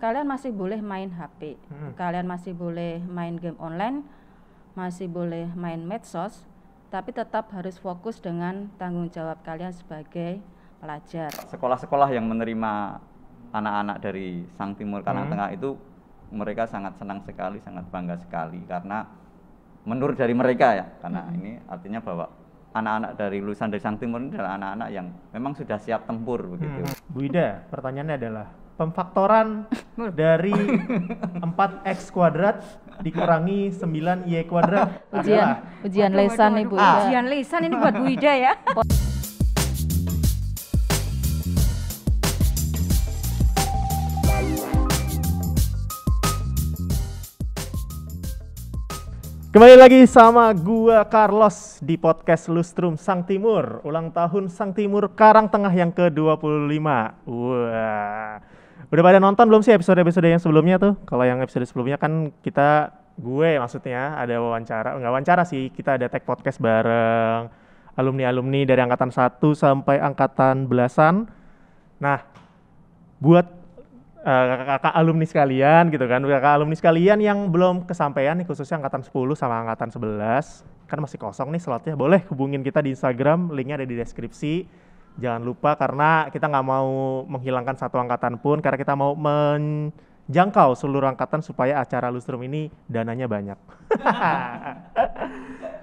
kalian masih boleh main HP, kalian masih boleh main game online, masih boleh main medsos, tapi tetap harus fokus dengan tanggung jawab kalian sebagai pelajar. Sekolah-sekolah yang menerima anak-anak dari Sang Timur Karang Tengah itu mereka sangat senang sekali, sangat bangga sekali karena menurut dari mereka ya, karena ini artinya bahwa anak-anak dari lulusan dari Sang Timur ini adalah anak-anak yang memang sudah siap tempur begitu. Bu Ida, pertanyaannya adalah pemfaktoran dari 4x kuadrat dikurangi 9y kuadrat Ujian lesan nih Bu Ida. Ujian lesan ini buat Bu Ida ya. Kembali lagi sama gua Carlos di podcast Lustrum Sang Timur, ulang tahun Sang Timur Karang Tengah yang ke-25. Wah. Udah pada nonton belum sih episode-episode yang sebelumnya tuh? Kalau yang episode sebelumnya kan gue maksudnya ada wawancara, enggak wawancara sih, kita ada tag podcast bareng alumni-alumni dari angkatan 1 sampai angkatan belasan. Nah, buat kakak alumni sekalian gitu kan, kakak alumni sekalian yang belum kesampaian nih, khususnya angkatan 10 sama angkatan 11 kan masih kosong nih slotnya, boleh hubungin kita di Instagram, linknya ada di deskripsi. Jangan lupa karena kita nggak mau menghilangkan satu angkatan pun, karena kita mau menjangkau seluruh angkatan supaya acara Lustrum ini dananya banyak.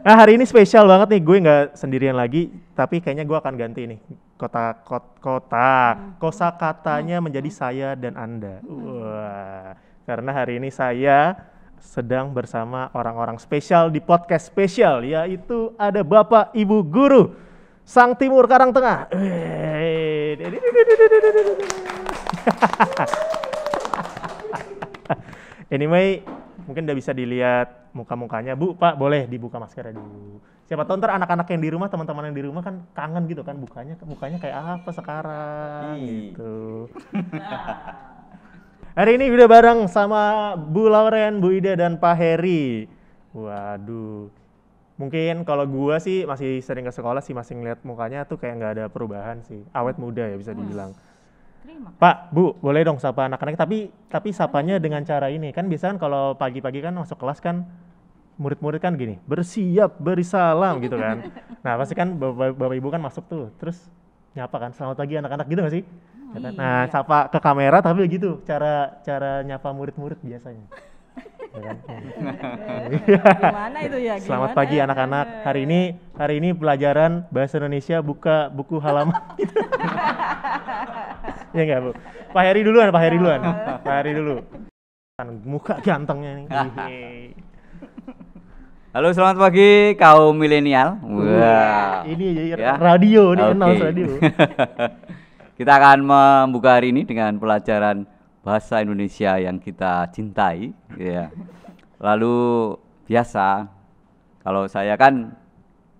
Nah, hari ini spesial banget nih, gue nggak sendirian lagi, tapi kayaknya gue akan ganti nih kosa katanya menjadi saya dan Anda. Wah, karena hari ini saya sedang bersama orang-orang spesial di podcast spesial, yaitu ada Bapak Ibu Guru Sang Timur Karang Tengah. Anyway, mungkin udah bisa dilihat muka-mukanya. Bu, Pak, boleh dibuka maskernya dulu. Siapa tahu ntar anak-anak yang di rumah, teman-teman yang di rumah kan kangen gitu kan, mukanya kayak apa sekarang gitu. Hari ini udah bareng sama Bu Lauren, Bu Ida, dan Pak Heri. Waduh, mungkin kalau gua sih masih sering ke sekolah sih, masih ngeliat mukanya tuh kayak nggak ada perubahan sih. Awet muda ya bisa dibilang. Pak, Bu, boleh dong sapa anak-anak, tapi sapanya dengan cara ini. Kan biasanya kalau pagi-pagi kan masuk kelas kan murid-murid kan gini, bersiap, beri salam gitu kan. Nah, pasti kan Bapak Ibu kan masuk tuh, terus nyapa kan, selamat pagi anak-anak gitu gak sih? Nah, sapa ke kamera tapi begitu cara nyapa murid-murid biasanya. Ya kan? Gimana itu ya? Selamat pagi anak-anak. Hari ini pelajaran bahasa Indonesia, buka buku halaman. Ya enggak, Bu? Pak Heri duluan. Pak Heri dulu. Muka gantengnya nih. Halo, selamat pagi kaum milenial. Wah. Ini ya. Radio nih, announce radio. Kita akan membuka hari ini dengan pelajaran bahasa Indonesia yang kita cintai, ya. Lalu biasa kalau saya kan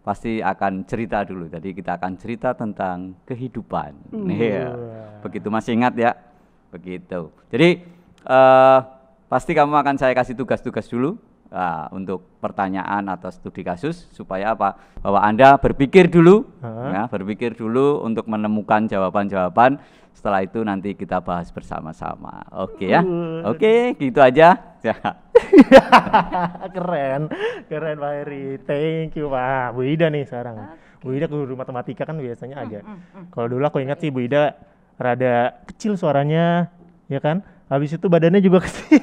pasti akan cerita dulu. Jadi kita akan cerita tentang kehidupan. Ya. Begitu, masih ingat ya? Begitu. Jadi pasti kamu akan saya kasih tugas-tugas dulu. Nah, untuk pertanyaan atau studi kasus supaya apa? Bahwa Anda berpikir dulu, ya, berpikir dulu untuk menemukan jawaban-jawaban. Setelah itu nanti kita bahas bersama-sama. Oke ya? Oke, gitu aja. Keren Pak Heri. Thank you Pak. Bu Ida nih sekarang. Bu Ida guru matematika kan biasanya agak. Kalau dulu aku ingat sih Bu Ida rada kecil suaranya, ya kan? Habis itu badannya juga kecil.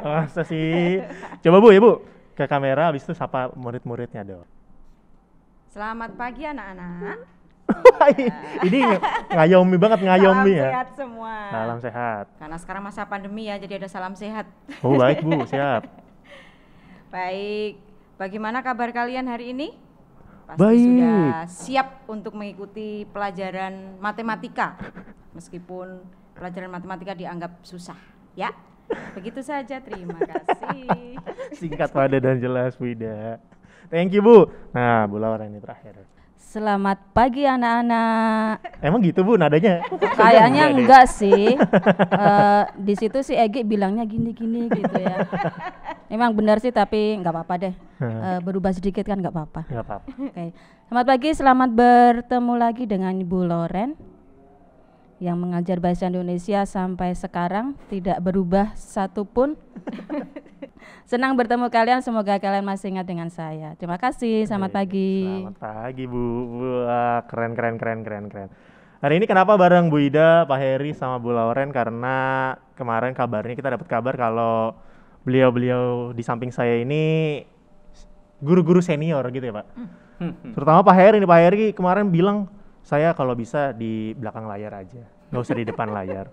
Masa sih? Coba Bu, ya Bu, ke kamera, habis itu sapa murid-muridnya dong. Selamat pagi anak-anak. Ini ngayomi banget, ngayomi ya. Salam sehat semua. Salam sehat. Karena sekarang masa pandemi ya, jadi ada salam sehat. Oh baik Bu, siap. Baik, bagaimana kabar kalian hari ini? Pasti baik. Sudah siap untuk mengikuti pelajaran matematika, meskipun pelajaran matematika dianggap susah, ya? Begitu saja, terima kasih. Singkat, padat, dan jelas Bu Ida. Thank you Bu. Nah, Bu Laura ini terakhir. Selamat pagi anak-anak. Emang gitu Bu nadanya? Kayaknya enggak sih. Di situ si Egi bilangnya gini-gini gitu ya. Emang benar sih, tapi nggak apa-apa deh. Berubah sedikit kan nggak apa-apa. Nggak apa-apa. Oke. Selamat pagi, selamat bertemu lagi dengan Bu Lauren. yang mengajar bahasa Indonesia sampai sekarang tidak berubah satupun. Senang bertemu kalian, semoga kalian masih ingat dengan saya. Terima kasih, selamat pagi. Selamat pagi Bu. Wah, keren. Hari ini kenapa bareng Bu Ida, Pak Heri sama Bu Lauren, karena kemarin kabarnya kita dapat kabar kalau beliau-beliau di samping saya ini guru-guru senior gitu ya Pak. Terutama Pak Heri nih, Pak Heri kemarin bilang saya kalau bisa di belakang layar aja, nggak usah di depan layar.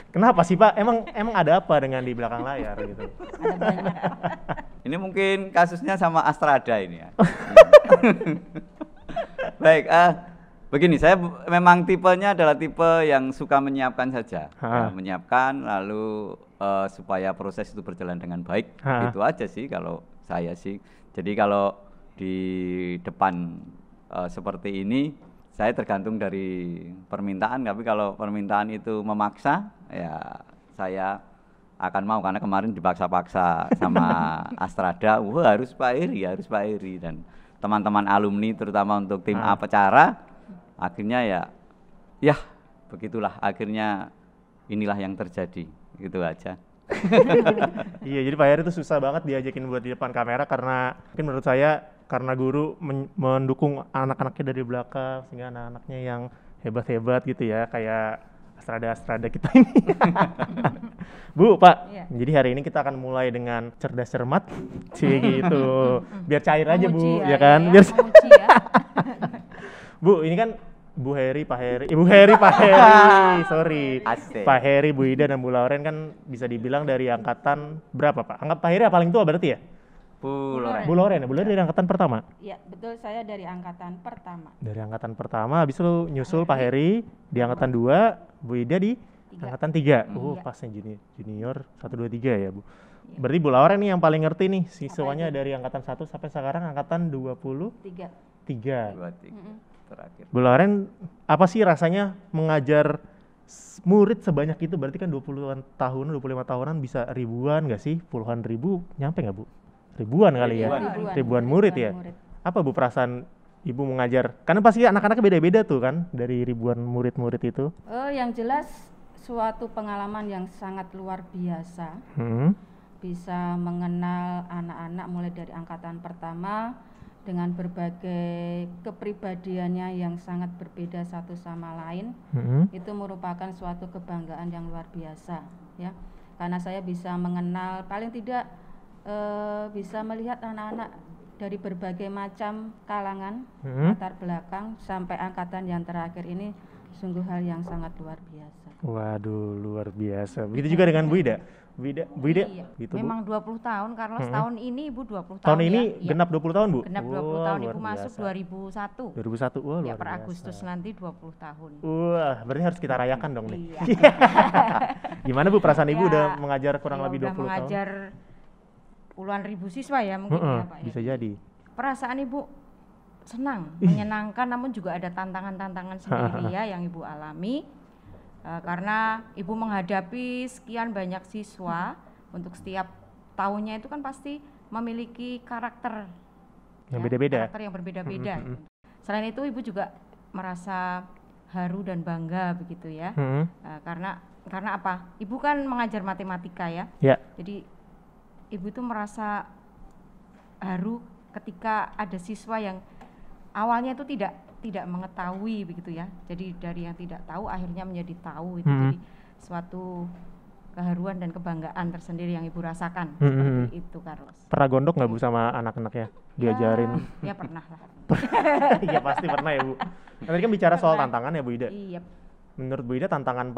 Kenapa sih Pak? Emang ada apa dengan di belakang layar gitu? Ada banyak. Ini mungkin kasusnya sama Astrada ini ya. Baik, begini, saya memang tipenya adalah tipe yang suka menyiapkan saja, ya, menyiapkan lalu supaya proses itu berjalan dengan baik. Itu aja sih kalau saya sih. Jadi kalau di depan seperti ini, saya tergantung dari permintaan. Tapi kalau permintaan itu memaksa, ya saya akan mau, karena kemarin dipaksa-paksa sama Astrada, wah harus Pak Heri dan teman-teman alumni terutama untuk tim Apecara. Akhirnya ya begitulah, akhirnya inilah yang terjadi, gitu aja. Iya, jadi Pak Heri itu susah banget diajakin buat di depan kamera karena mungkin menurut saya karena guru mendukung anak-anaknya dari belakang sehingga anak-anaknya yang hebat-hebat gitu ya, kayak Astrada kita ini. Bu, Pak, jadi hari ini kita akan mulai dengan cerdas cermat sih gitu. Biar cair aja Bu, ya kan? Biar ya. Bu, ini kan Ibu Heri, Pak Heri, sorry. Asik. Pak Heri, Bu Ida, dan Bu Lauren kan bisa dibilang dari angkatan berapa Pak? Anggap Pak Heri yang paling tua berarti ya? Bu Lauren. Bu Lauren dari angkatan pertama? Iya, betul, saya dari angkatan pertama. Dari angkatan pertama, habis itu nyusul Pak Heri di angkatan 2, Bu Ida di angkatan 3. Pasnya junior 1, 2, 3 ya Bu. Berarti Bu Lauren nih yang paling ngerti nih, siswanya dari angkatan 1 sampai sekarang angkatan 23. 23 terakhir. Bu Lauren, apa sih rasanya mengajar murid sebanyak itu? Berarti kan 20-an tahun, 25 tahunan bisa ribuan nggak sih? Puluhan ribu, nyampe nggak Bu? Ribuan kali ya? Ribuan murid ya? Apa Bu perasaan Ibu mengajar? Karena pasti anak-anaknya beda-beda tuh kan, dari ribuan murid-murid itu. Yang jelas suatu pengalaman yang sangat luar biasa. Bisa mengenal anak-anak mulai dari angkatan pertama dengan berbagai kepribadiannya yang sangat berbeda satu sama lain. Itu merupakan suatu kebanggaan yang luar biasa ya, karena saya bisa mengenal, paling tidak bisa melihat anak-anak dari berbagai macam kalangan, latar belakang, sampai angkatan yang terakhir ini sungguh hal yang sangat luar biasa. Waduh, luar biasa. Begitu juga dengan Bu Ida. Bu Ida, iya. gitu memang Bu. 20 tahun, Carlos. Tahun ini Ibu 20 tahun. Tahun ini ya? genap 20 tahun Bu? Genap 20 tahun, Ibu masuk 2001. 2001, wah Ya, luar per biasa. Agustus nanti 20 tahun. Wah, berarti harus kita rayakan dong nih. Iya. Gimana Bu perasaan Ibu Ya, udah mengajar kurang ya, lebih udah 20 tahun? mengajar puluhan ribu siswa ya mungkin ya Pak ya. Bisa jadi. Perasaan Ibu senang, menyenangkan, namun juga ada tantangan-tantangan sendiri ya yang Ibu alami. Karena Ibu menghadapi sekian banyak siswa, untuk setiap tahunnya itu kan pasti memiliki karakter Yang beda-beda. Karakter yang berbeda-beda. Selain itu Ibu juga merasa haru dan bangga begitu ya. Karena apa? Ibu kan mengajar matematika ya. Ya. Jadi Ibu tuh merasa haru ketika ada siswa yang awalnya itu tidak mengetahui begitu ya. Jadi dari yang tidak tahu akhirnya menjadi tahu itu. Jadi suatu keharuan dan kebanggaan tersendiri yang Ibu rasakan. Seperti itu, Carlos. Pernah gondok nggak Bu sama anak-anaknya? Diajarin? Ya pernah lah. Iya pasti pernah ya Bu. Tadi kan bicara soal tantangan ya Bu Ida. Iya. Menurut Bu Ida tantangan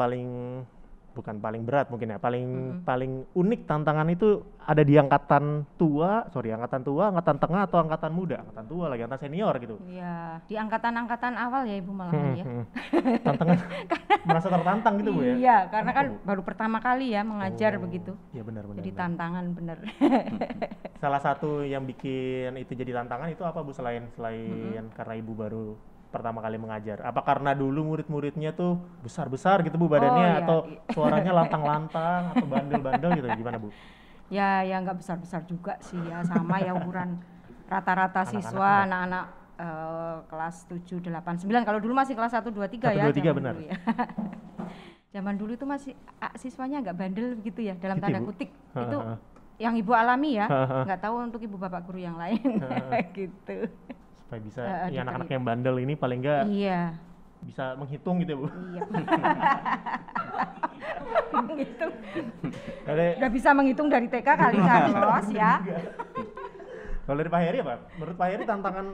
bukan paling berat mungkin ya, paling unik tantangan itu ada di angkatan tua, angkatan tengah atau angkatan muda? Angkatan tua lagi, angkatan senior gitu. Iya, di angkatan-angkatan awal ya Ibu malah ya. Tantangan merasa tertantang gitu Bu ya? Iya, karena kan baru pertama kali ya mengajar begitu. Iya benar. Jadi tantangan benar. Salah satu yang bikin itu jadi tantangan itu apa Bu, selain karena Ibu baru pertama kali mengajar? Apa karena dulu murid-muridnya tuh besar-besar gitu Bu badannya, atau suaranya lantang-lantang atau bandel-bandel gitu, gimana Bu? Ya nggak besar-besar juga sih ya, sama ya ukuran rata-rata siswa anak-anak kelas 7, 8, 9. Kalau dulu masih kelas 1, 2, 3 ya. 1, 2, 3 benar. Ya. zaman dulu itu masih siswanya nggak bandel begitu ya, dalam Gitu, tanda Ibu? kutip. Itu yang Ibu alami ya, Ha. nggak tahu untuk Ibu bapak guru yang lain. gitu. Supaya bisa Diterima. anak-anak yang bandel ini paling nggak Iya. bisa menghitung gitu ya, Bu. Iya. Menghitung. Kalau Udah bisa menghitung dari TK kali Carlos ya. kalau dari Pak Heri apa? Menurut Pak Heri tantangan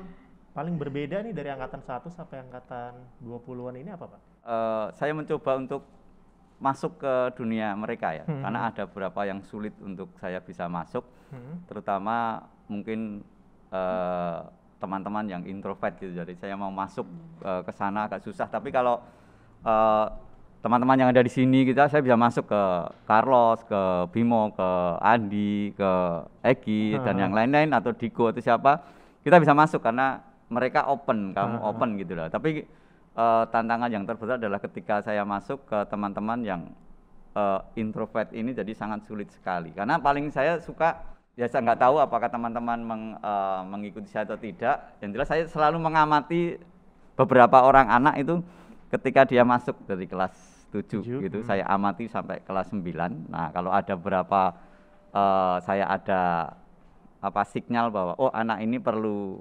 paling berbeda nih dari angkatan 1 sampai angkatan 20-an ini apa, Pak? Saya mencoba untuk masuk ke dunia mereka ya, karena ada beberapa yang sulit untuk saya bisa masuk, terutama mungkin teman-teman yang introvert gitu. Jadi saya mau masuk ke sana agak susah. Tapi kalau teman-teman yang ada di sini saya bisa masuk ke Carlos, ke Bimo, ke Andi, ke Egi dan yang lain-lain atau Diko atau siapa, kita bisa masuk karena mereka open, kamu open gitu loh. Tapi tantangan yang terberat adalah ketika saya masuk ke teman-teman yang introvert ini jadi sangat sulit sekali. Karena paling saya suka, ya saya nggak tahu apakah teman-teman mengikuti saya atau tidak. Yang jelas saya selalu mengamati beberapa orang anak itu ketika dia masuk dari kelas 7 gitu, saya amati sampai kelas 9. Nah, kalau ada beberapa saya ada sinyal bahwa oh anak ini perlu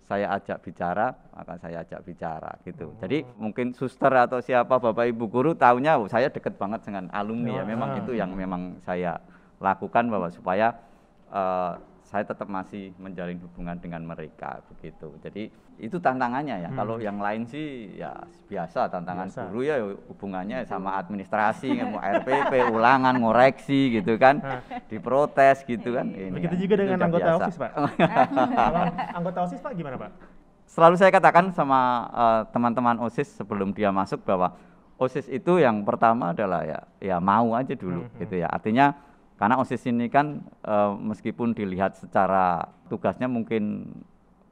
saya ajak bicara, maka saya ajak bicara gitu. Jadi mungkin suster atau siapa Bapak Ibu guru tahunya saya deket banget dengan alumni ya. Memang itu yang memang saya lakukan bahwa supaya saya tetap masih menjalin hubungan dengan mereka begitu. Jadi itu tantangannya ya. Kalau yang lain sih ya biasa, tantangan guru ya hubungannya sama administrasi, mau RPP, ulangan, ngoreksi gitu kan, diprotes gitu kan. Begitu juga dengan anggota OSIS, Pak. Kalau anggota OSIS, Pak, gimana, Pak? Selalu saya katakan sama teman-teman OSIS sebelum dia masuk bahwa OSIS itu yang pertama adalah ya mau aja dulu gitu ya. Artinya karena OSIS ini kan meskipun dilihat secara tugasnya mungkin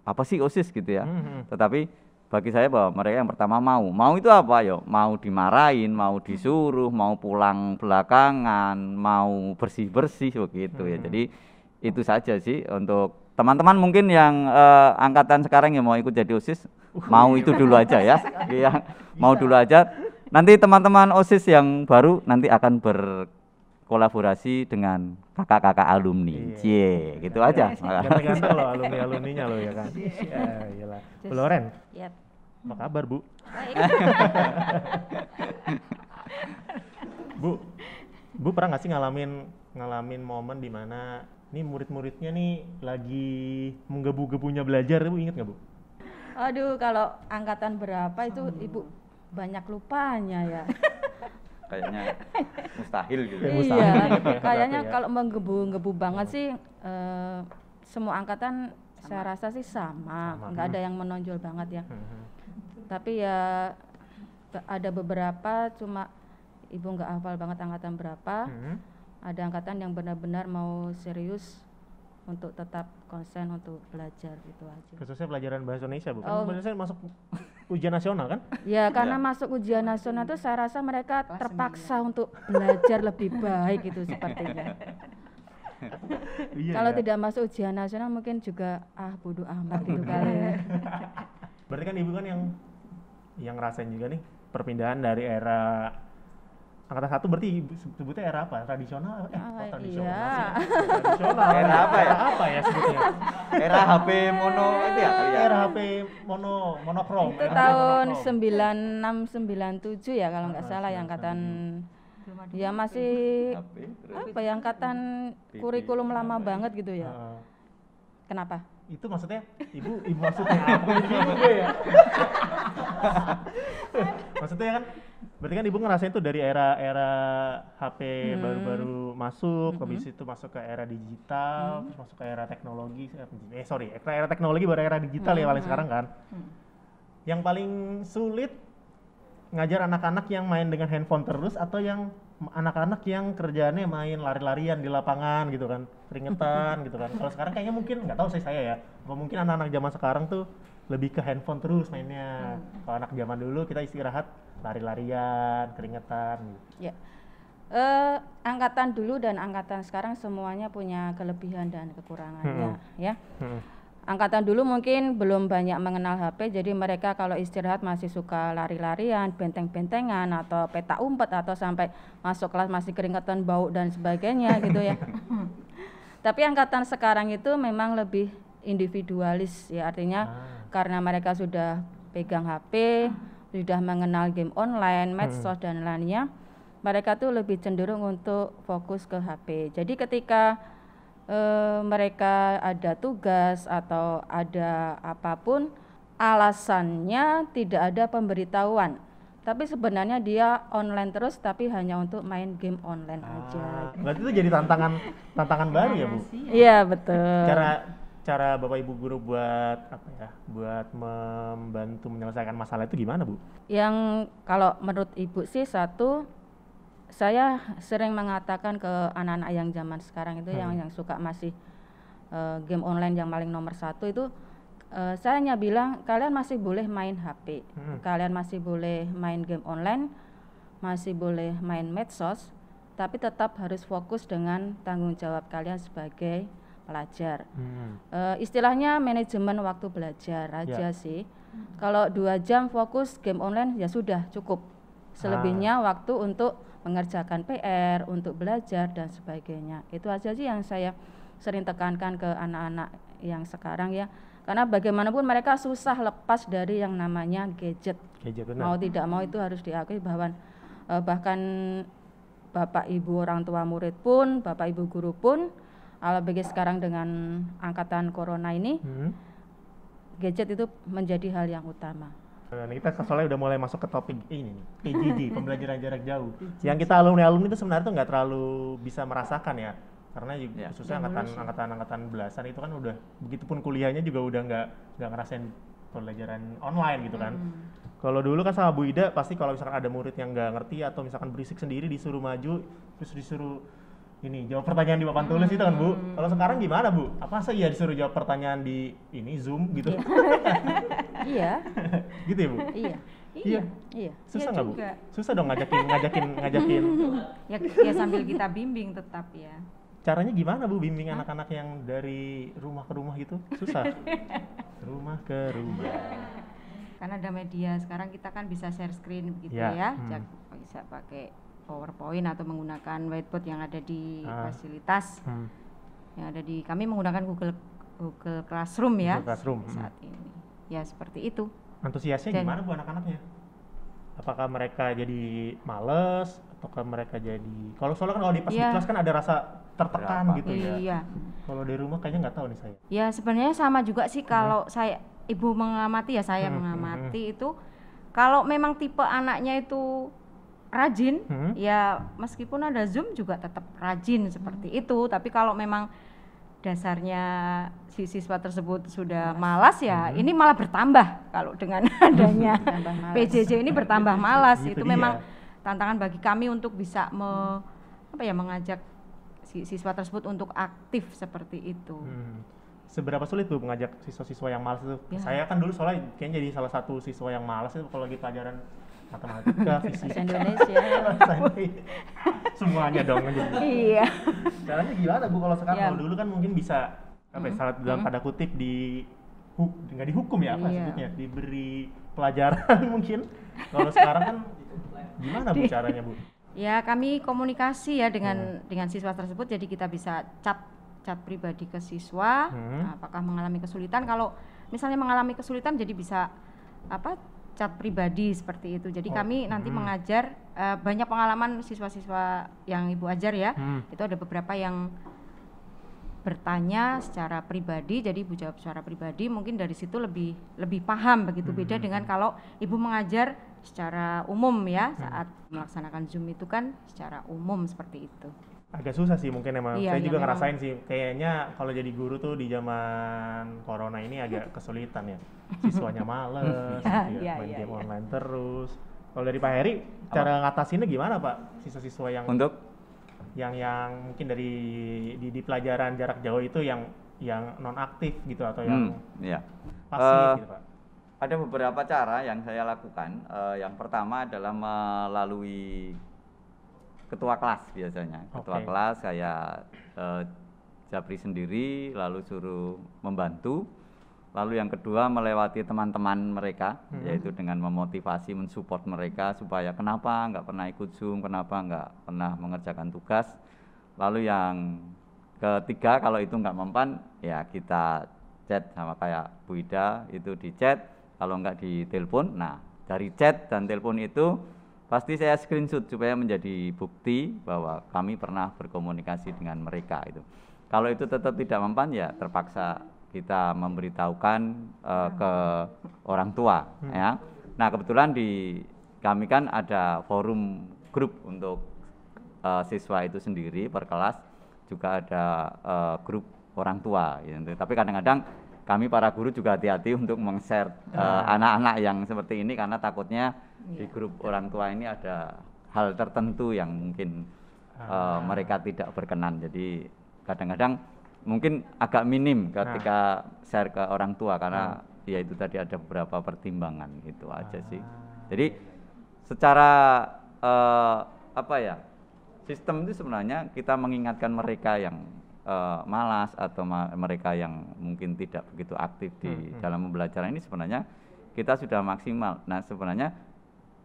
apa sih OSIS gitu ya, tetapi bagi saya bahwa mereka yang pertama mau itu apa ya, mau dimarahin, mau disuruh, mau pulang belakangan, mau bersih-bersih begitu ya. Jadi itu saja sih untuk teman-teman mungkin yang angkatan sekarang yang mau ikut jadi OSIS, mau itu dulu aja ya, mau dulu aja. Nanti teman-teman OSIS yang baru nanti akan berkolaborasi dengan kakak-kakak alumni, gitu aja. Ganteng-ganteng loh alumni-alumninya loh ya kan. Iyalah. Bu Loren, apa kabar Bu? Baik. Bu pernah nggak sih ngalamin momen di mana nih murid-muridnya nih lagi menggebu-gebunya belajar, Bu, inget nggak Bu? Aduh, kalau angkatan berapa itu Ibu banyak lupanya ya. Kayaknya mustahil gitu. Iya, kayaknya kalau menggebu-gebu banget sih semua angkatan saya rasa sih sama. Nggak ada yang menonjol banget ya. Tapi ya ada beberapa, cuma Ibu nggak hafal banget angkatan berapa. Ada angkatan yang benar-benar mau serius untuk tetap konsen untuk belajar gitu aja. Khususnya pelajaran bahasa Indonesia, Bu. Kan bahasa Indonesia masuk ujian nasional kan? Ya, karena masuk ujian nasional itu saya rasa mereka terpaksa untuk belajar lebih baik gitu sepertinya. Kalau tidak masuk ujian nasional mungkin juga bodoh amat gitu kali ya. Berarti kan Ibu kan yang ngerasain juga nih perpindahan dari era angkatan 1, berarti Ibu sebutnya era apa? Tradisional? Tradisional. Iya. Tradisional. Era apa ya? Era apa ya sebutnya? Era HP mono itu ya? Era HP monokrom. Itu tahun 96 97 ya kalau nggak salah yang angkatan ya masih apa ya, angkatan kurikulum lama banget gitu ya. Kenapa? Itu maksudnya ibu maksudnya apa juga ya? Maksudnya kan berarti kan Ibu ngerasain tuh dari era HP baru-baru masuk, habis itu masuk ke era digital, terus masuk ke era teknologi, era teknologi baru era digital ya paling sekarang kan. Yang paling sulit ngajar anak-anak yang main dengan handphone terus atau yang anak-anak yang kerjaannya main lari-larian di lapangan gitu kan, keringetan gitu kan. Kalau sekarang kayaknya mungkin nggak tahu saya ya, atau mungkin anak-anak zaman sekarang tuh lebih ke handphone terus mainnya. Kalau anak zaman dulu kita istirahat lari-larian, keringetan gitu. Ya. Angkatan dulu dan angkatan sekarang semuanya punya kelebihan dan kekurangannya ya. angkatan dulu mungkin belum banyak mengenal HP, jadi mereka kalau istirahat masih suka lari-larian, benteng-bentengan, atau petak umpet, atau sampai masuk kelas masih keringetan, bau dan sebagainya gitu ya. Tapi angkatan sekarang itu memang lebih individualis ya, artinya karena mereka sudah pegang HP, sudah mengenal game online, medsos dan lainnya, mereka tuh lebih cenderung untuk fokus ke HP. Jadi ketika mereka ada tugas atau ada apapun, alasannya tidak ada pemberitahuan. Tapi sebenarnya dia online terus, tapi hanya untuk main game online aja. Berarti itu jadi tantangan baru ya, Bu? Iya, betul. Cara Bapak Ibu guru buat apa ya? Buat membantu menyelesaikan masalah itu gimana, Bu? Yang kalau menurut Ibu sih satu, saya sering mengatakan ke anak-anak yang zaman sekarang itu yang suka masih game online yang paling nomor satu itu, saya hanya bilang kalian masih boleh main HP, kalian masih boleh main game online, masih boleh main medsos, tapi tetap harus fokus dengan tanggung jawab kalian sebagai pelajar. Istilahnya manajemen waktu belajar aja sih. Kalau 2 jam fokus game online ya sudah cukup. Selebihnya waktu untuk mengerjakan PR, untuk belajar dan sebagainya. Itu aja sih yang saya sering tekankan ke anak-anak yang sekarang ya. Karena bagaimanapun mereka susah lepas dari yang namanya gadget. Mau tidak mau itu harus diakui bahwa bahkan Bapak Ibu orang tua murid pun, Bapak Ibu guru pun, apalagi sekarang dengan angkatan corona ini, gadget itu menjadi hal yang utama. Nah, kita soalnya udah mulai masuk ke topik ini nih, PJJ, pembelajaran jarak jauh. Yang kita alumni itu sebenarnya tuh nggak terlalu bisa merasakan ya, karena juga khususnya angkatan belasan itu kan udah, begitupun kuliahnya juga udah nggak ngerasain pembelajaran online gitu kan. Kalau dulu kan sama Bu Ida pasti kalau misalkan ada murid yang nggak ngerti atau misalkan berisik sendiri disuruh maju, terus disuruh ini jawab pertanyaan di papan tulis itu kan, Bu. Kalau sekarang gimana, Bu? Apa sih ya disuruh jawab pertanyaan di ini Zoom gitu? Iya. Gitu ya, Bu? Iya. Susah nggak, Bu? juga. Susah dong ngajakin. Ya sambil kita bimbing tetap ya. Caranya gimana, Bu, bimbing anak-anak yang dari rumah ke rumah gitu? Susah. Rumah ke rumah. Karena ada media sekarang kita kan bisa share screen begitu ya. Bisa pakai PowerPoint atau menggunakan whiteboard yang ada di fasilitas. Yang ada di kami menggunakan Google Classroom ya. Google Classroom saat ini. Ya seperti itu. Antusiasnya gimana, Bu, anak-anaknya? Apakah mereka jadi males ataukah mereka jadi, kalau soalnya kan kalau di pas di kelas kan ada rasa tertekan gitu ya. Iya. Kalau di rumah kayaknya nggak tahu nih saya. Ya sebenarnya sama juga sih kalau ibu mengamati ya, saya mengamati itu kalau memang tipe anaknya itu rajin, ya meskipun ada Zoom juga tetap rajin seperti itu. Tapi kalau memang dasarnya si siswa tersebut sudah malas ya, ini malah bertambah kalau dengan adanya PJJ ini bertambah malas. Gitu itu dia. Memang tantangan bagi kami untuk bisa mengajak si siswa tersebut untuk aktif seperti itu. Seberapa sulit, Bu, mengajak siswa-siswa yang malas itu? Ya. Saya kan dulu soalnya kayaknya jadi salah satu siswa yang malas itu kalau lagi pelajaran matematika, fisika, Indonesia. Semuanya dong. Iya. Caranya gimana, Bu, kalau sekarang? Kalau dulu kan mungkin bisa salah dalam tanda kutip nggak dihukum ya, apa sebutnya, diberi pelajaran mungkin. Kalau sekarang kan gimana, Bu, caranya, Bu? Ya kami komunikasi ya dengan siswa tersebut, jadi kita bisa chat pribadi ke siswa, apakah mengalami kesulitan. Kalau misalnya mengalami kesulitan jadi bisa chat pribadi seperti itu. Jadi kami nanti mengajar banyak pengalaman siswa-siswa yang Ibu ajar ya. Itu ada beberapa yang bertanya secara pribadi, jadi Ibu jawab secara pribadi, mungkin dari situ lebih paham begitu. Beda dengan kalau Ibu mengajar secara umum ya, saat melaksanakan Zoom itu kan secara umum seperti itu. Agak susah sih mungkin emang. Iya, saya juga memang. ngerasain sih, kayaknya kalau jadi guru tuh di zaman corona ini agak kesulitan ya. Siswanya males, main game online terus. Kalau dari Pak Heri, cara ngatasinnya gimana, Pak? Siswa-siswa yang untuk yang mungkin dari di pelajaran jarak jauh itu yang non aktif gitu atau yang pasif gitu, Pak? Ada beberapa cara yang saya lakukan. Yang pertama adalah melalui ketua kelas biasanya. Ketua kelas saya japri sendiri, lalu suruh membantu. Lalu yang kedua melewati teman-teman mereka, yaitu dengan memotivasi, mensupport mereka supaya kenapa nggak pernah ikut Zoom, kenapa nggak pernah mengerjakan tugas. Lalu yang ketiga kalau itu nggak mempan, ya kita chat sama kayak Bu Ida, itu di chat, kalau nggak di telepon. Nah dari chat dan telepon itu pasti saya screenshot supaya menjadi bukti bahwa kami pernah berkomunikasi dengan mereka itu. Kalau itu tetap tidak mempan, ya terpaksa kita memberitahukan ke orang tua ya. Nah kebetulan di kami kan ada forum grup untuk siswa itu sendiri per kelas, juga ada grup orang tua ya. Tapi kadang-kadang kami para guru juga hati-hati untuk meng-share anak-anak yang seperti ini, karena takutnya di grup orang tua ini ada hal tertentu yang mungkin mereka tidak berkenan. Jadi kadang-kadang mungkin agak minim ketika share ke orang tua, karena ya itu tadi ada beberapa pertimbangan, itu aja sih. Jadi secara apa ya, sistem itu sebenarnya kita mengingatkan mereka yang malas atau mereka yang mungkin tidak begitu aktif di dalam pembelajaran ini, sebenarnya kita sudah maksimal. Nah sebenarnya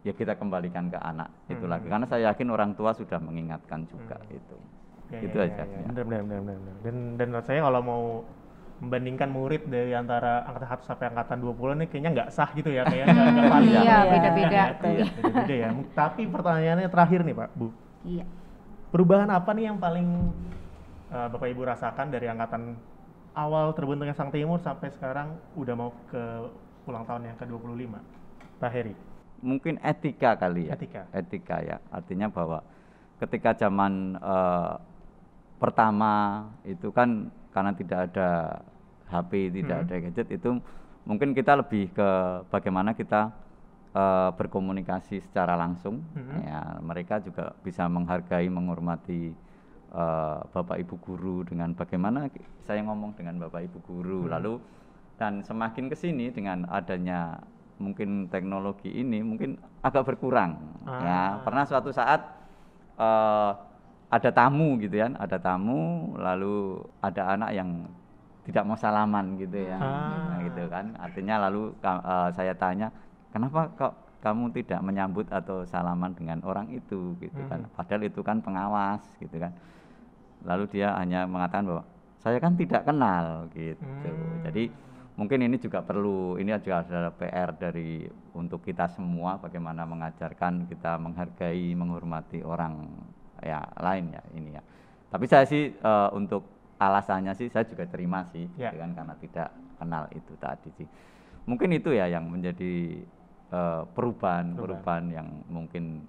ya kita kembalikan ke anak itu lagi, karena saya yakin orang tua sudah mengingatkan juga itu. Itu aja. Benar. Dan saya kalau mau membandingkan murid dari antara angkatan 1 sampai angkatan 20 ini kayaknya nggak sah gitu ya, kayak nggak valid. Iya, beda-beda. Beda-beda ya. Tapi pertanyaannya terakhir nih Pak, Bu. Iya. Perubahan apa nih yang paling Bapak Ibu rasakan dari angkatan awal terbentuknya Sang Timur sampai sekarang udah mau ke ulang tahun yang ke-25? Pak Heri. Mungkin etika kali ya. Etika ya. Artinya bahwa ketika zaman pertama itu kan karena tidak ada HP, tidak ada gadget, itu mungkin kita lebih ke bagaimana kita berkomunikasi secara langsung. Ya, mereka juga bisa menghargai, menghormati Bapak Ibu guru dengan bagaimana saya ngomong dengan Bapak Ibu guru. Lalu dan semakin ke sini dengan adanya mungkin teknologi ini mungkin agak berkurang. Ya, pernah suatu saat ada tamu gitu ya, ada tamu lalu ada anak yang tidak mau salaman gitu ya, nah, gitu kan. Artinya lalu saya tanya, kenapa kok kamu tidak menyambut atau salaman dengan orang itu gitu kan, padahal itu kan pengawas gitu kan. Lalu dia hanya mengatakan bahwa saya kan tidak kenal gitu. Jadi mungkin ini juga perlu, ini juga adalah PR dari untuk kita semua, bagaimana mengajarkan kita menghargai, menghormati orang ya lain ya ini ya. Tapi saya sih untuk alasannya sih saya juga terima sih, gitu kan, karena tidak kenal itu tadi sih. Mungkin itu ya yang menjadi perubahan yang mungkin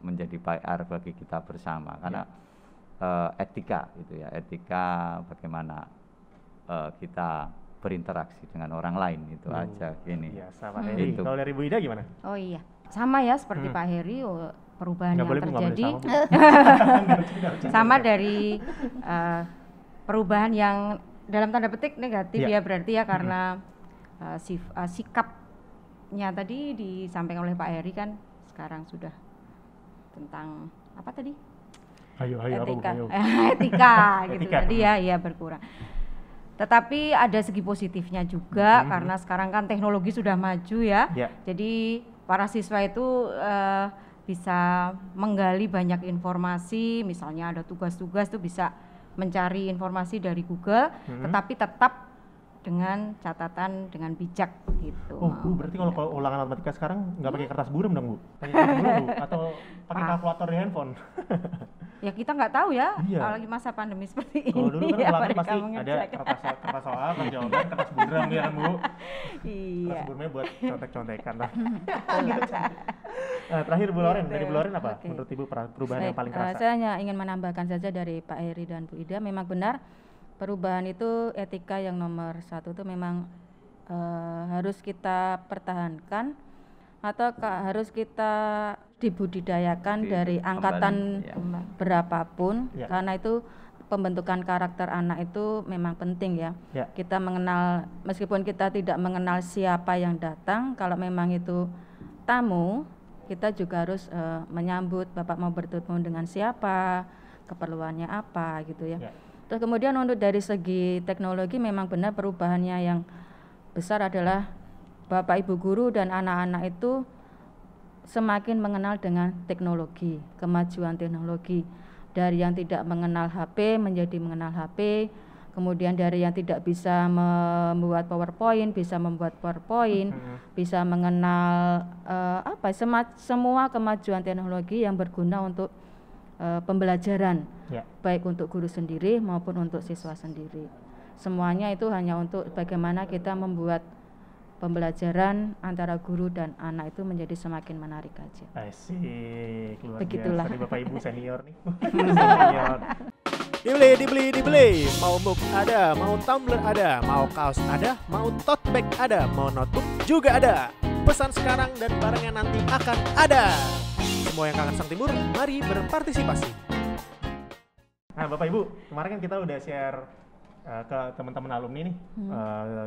menjadi PR bagi kita bersama, karena etika itu ya, etika bagaimana kita berinteraksi dengan orang lain itu aja ini. Biasa Pak Heri. Kalau dari Bu Ida gimana? Oh iya, sama ya seperti Pak Heri, perubahan yang terjadi sama dari perubahan yang dalam tanda petik negatif ya berarti ya, karena sikapnya tadi disampaikan oleh Pak Heri kan sekarang sudah tentang apa tadi? Etika gitu tadi ya berkurang. Tetapi ada segi positifnya juga karena sekarang kan teknologi sudah maju ya. Jadi para siswa itu bisa menggali banyak informasi, misalnya ada tugas-tugas tuh bisa mencari informasi dari Google, tetapi tetap dengan catatan dengan bijak gitu. Oh Bu, berarti kalau ulangan matematika sekarang nggak pakai kertas buram dong Bu? Pakai kertas buram Bu? Atau pakai kalkulator di handphone? Ya kita nggak tahu ya, lagi masa pandemi seperti ini. Kalau dulu kan ulangan pasti ada kertas soal, jawaban, kertas buram ya Bu? Iya. Kertas buramnya buat contek-contekan lah. Nah, terakhir Bu Loren, dari Bu Loren apa menurut Ibu perubahan yang paling terasa? Saya hanya ingin menambahkan saja dari Pak Heri dan Bu Ida, memang benar perubahan itu etika yang nomor 1 itu memang harus kita pertahankan atau harus kita dibudidayakan dari angkatan berapapun, karena itu pembentukan karakter anak itu memang penting ya. Kita mengenal, meskipun kita tidak mengenal siapa yang datang, kalau memang itu tamu, kita juga harus menyambut, Bapak mau bertemu dengan siapa, keperluannya apa gitu ya. Terus kemudian untuk dari segi teknologi memang benar perubahannya yang besar adalah Bapak Ibu guru dan anak-anak itu semakin mengenal dengan teknologi, kemajuan teknologi. Dari yang tidak mengenal HP menjadi mengenal HP, kemudian dari yang tidak bisa membuat PowerPoint bisa membuat PowerPoint, bisa mengenal semua kemajuan teknologi yang berguna untuk pembelajaran, baik untuk guru sendiri maupun untuk siswa sendiri. Semuanya itu hanya untuk bagaimana kita membuat pembelajaran antara guru dan anak itu menjadi semakin menarik aja. Asik, luar Begitulah. biasa nih Bapak Ibu senior nih. Senior. Dibeli. Mau mug ada, mau tumbler ada, mau kaos ada, mau tote bag ada, mau notebook juga ada. Pesan sekarang dan barangnya nanti akan ada. Semua yang kangen Sang Timur, mari berpartisipasi. Nah Bapak Ibu, kemarin kan kita udah share ke teman-teman alumni nih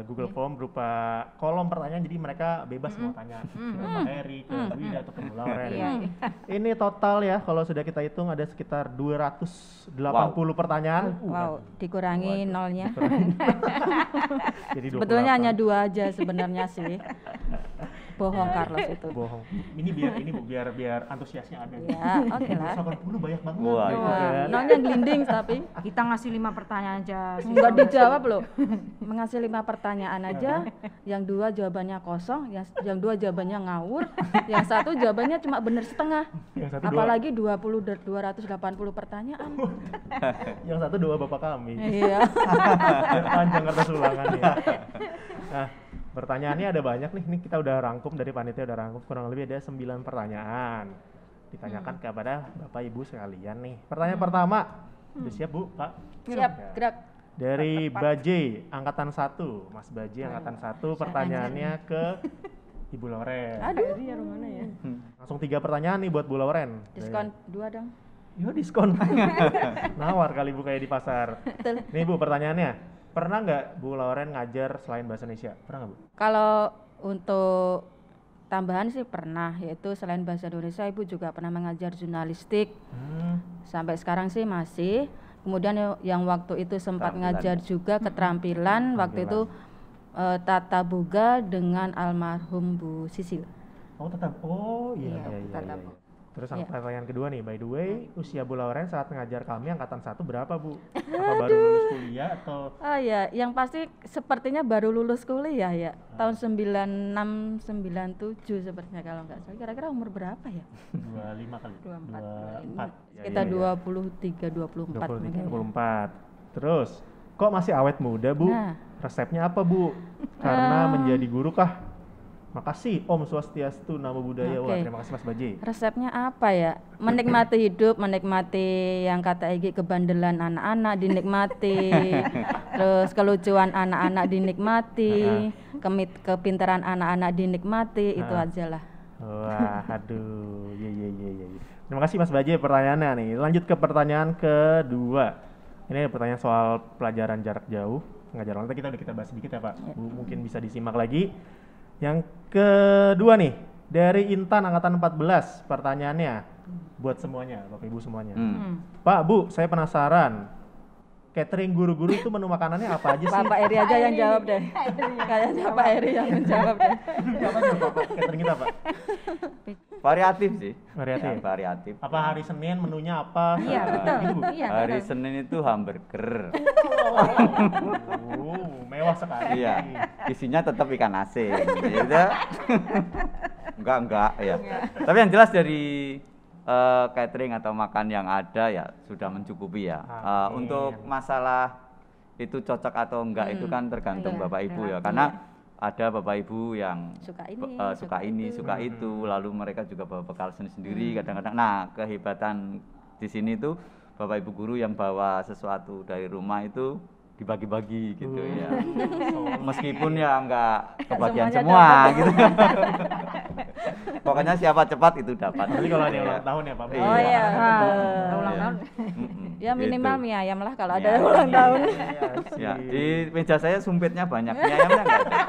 Google Form berupa kolom pertanyaan, jadi mereka bebas mau tanya ke Pak Heri, ke Wida atau ke Bu Lauren. Ini total ya kalau sudah kita hitung ada sekitar 280 pertanyaan. Wow, dikurangi nolnya. Jadi 28. Sebetulnya hanya 2 aja sebenarnya sih. Bohong Carlos itu. Bohong. Ini biar antusiasnya ada. Ya, oke lah. 280 banyak banget. Wah, gitu kan. Nolnya gelinding tapi Kita ngasih 5 pertanyaan aja. nggak dijawab loh. Mengasih 5 pertanyaan aja, yang 2 jawabannya kosong, yang 2 jawabannya ngawur, yang 1 jawabannya cuma bener setengah. Yang satu Apalagi 280 pertanyaan. yang satu doa Bapak kami. Iya. Panjang kertas ulangannya. Nah, pertanyaannya ada banyak nih. Ini kita udah rangkum dari panitia, udah rangkum kurang lebih ada 9 pertanyaan. Ditanyakan kepada Bapak Ibu sekalian nih. Pertanyaan pertama. Udah siap Bu, Pak? Siap, Ya. gerak. Dari Baje, angkatan 1. Mas Baje, angkatan 1. Pertanyaannya ke Ibu Lauren. Aduh, dia mana ya? Langsung 3 pertanyaan nih buat Bu Lauren. Diskon 2 dong. Yo diskon. Nawar kali Bu kayak di pasar. Betul. Nih Bu pertanyaannya. Pernah nggak Bu Lauren ngajar selain bahasa Indonesia? Pernah nggak Bu? Kalau untuk tambahan sih pernah, yaitu selain bahasa Indonesia Ibu juga pernah mengajar jurnalistik. Sampai sekarang sih masih. Kemudian yang waktu itu sempat ngajar juga keterampilan, waktu itu tata boga dengan almarhum Bu Sisil. Oh tetap. Oh iya. Tata boga. Terus pertanyaan kedua nih, by the way, usia Bu Lauren saat mengajar kami angkatan 1 berapa Bu? Apa baru lulus kuliah atau? Oh ya, yang pasti sepertinya baru lulus kuliah ya, tahun 96, 97 sepertinya kalau nggak salah. Kira-kira umur berapa ya? 25 kali. 24. Kita 23, 24 mungkin. 24. Terus, kok masih awet muda Bu? Nah. Resepnya apa Bu? Karena menjadi guru kah? Makasih Om Swastiastu, Namo Buddhaya. Wah, terima kasih Mas Baji. Resepnya apa ya? Menikmati hidup, menikmati yang kata Egy kebandelan anak-anak dinikmati, terus kelucuan anak-anak dinikmati, kepintaran anak-anak dinikmati, itu aja lah. Wah, aduh, iya. Terima kasih Mas Baji pertanyaannya nih. Lanjut ke pertanyaan kedua. Ini pertanyaan soal pelajaran jarak jauh, pengajar online. Kita bahas sedikit ya Pak. Mungkin bisa disimak lagi. Yang kedua nih, dari Intan angkatan 14, pertanyaannya buat semuanya, Bapak Ibu semuanya. Pak, Bu, saya penasaran, catering guru-guru itu menu makanannya apa aja sih? Pak Eri aja yang jawab deh. Kayaknya Pak Eri yang menjawab deh. Apa Pak catering kita Pak? Variatif sih. Variatif. Ya, variatif. Apa hari Senin menunya apa? Iya, betul. Gitu, Bu? Iya, Hari betul. Senin itu hamburger. Mewah sekali. Iya. Isinya tetap ikan asin. Gitu. Enggak ya. Tapi yang jelas dari catering atau makan yang ada ya sudah mencukupi ya. Untuk masalah itu cocok atau enggak itu kan tergantung Iya, Bapak Ibu ya. relatif Karena ya. ada Bapak Ibu yang suka ini, suka itu, lalu mereka juga bawa bekal sendiri kadang-kadang. Nah, kehebatan di sini tuh Bapak Ibu guru yang bawa sesuatu dari rumah itu dibagi-bagi gitu ya. Meskipun ya enggak kebagian semua gitu. Pokoknya siapa cepat itu dapat. Jadi kalau ada yang ulang tahun ya Pak. Oh iya, Ulang tahun. ya minimal Gitu. mie ayam lah kalau ada Ya. yang ulang tahun. Ya, di meja saya sumpitnya banyak, mie ayamnya enggak ada.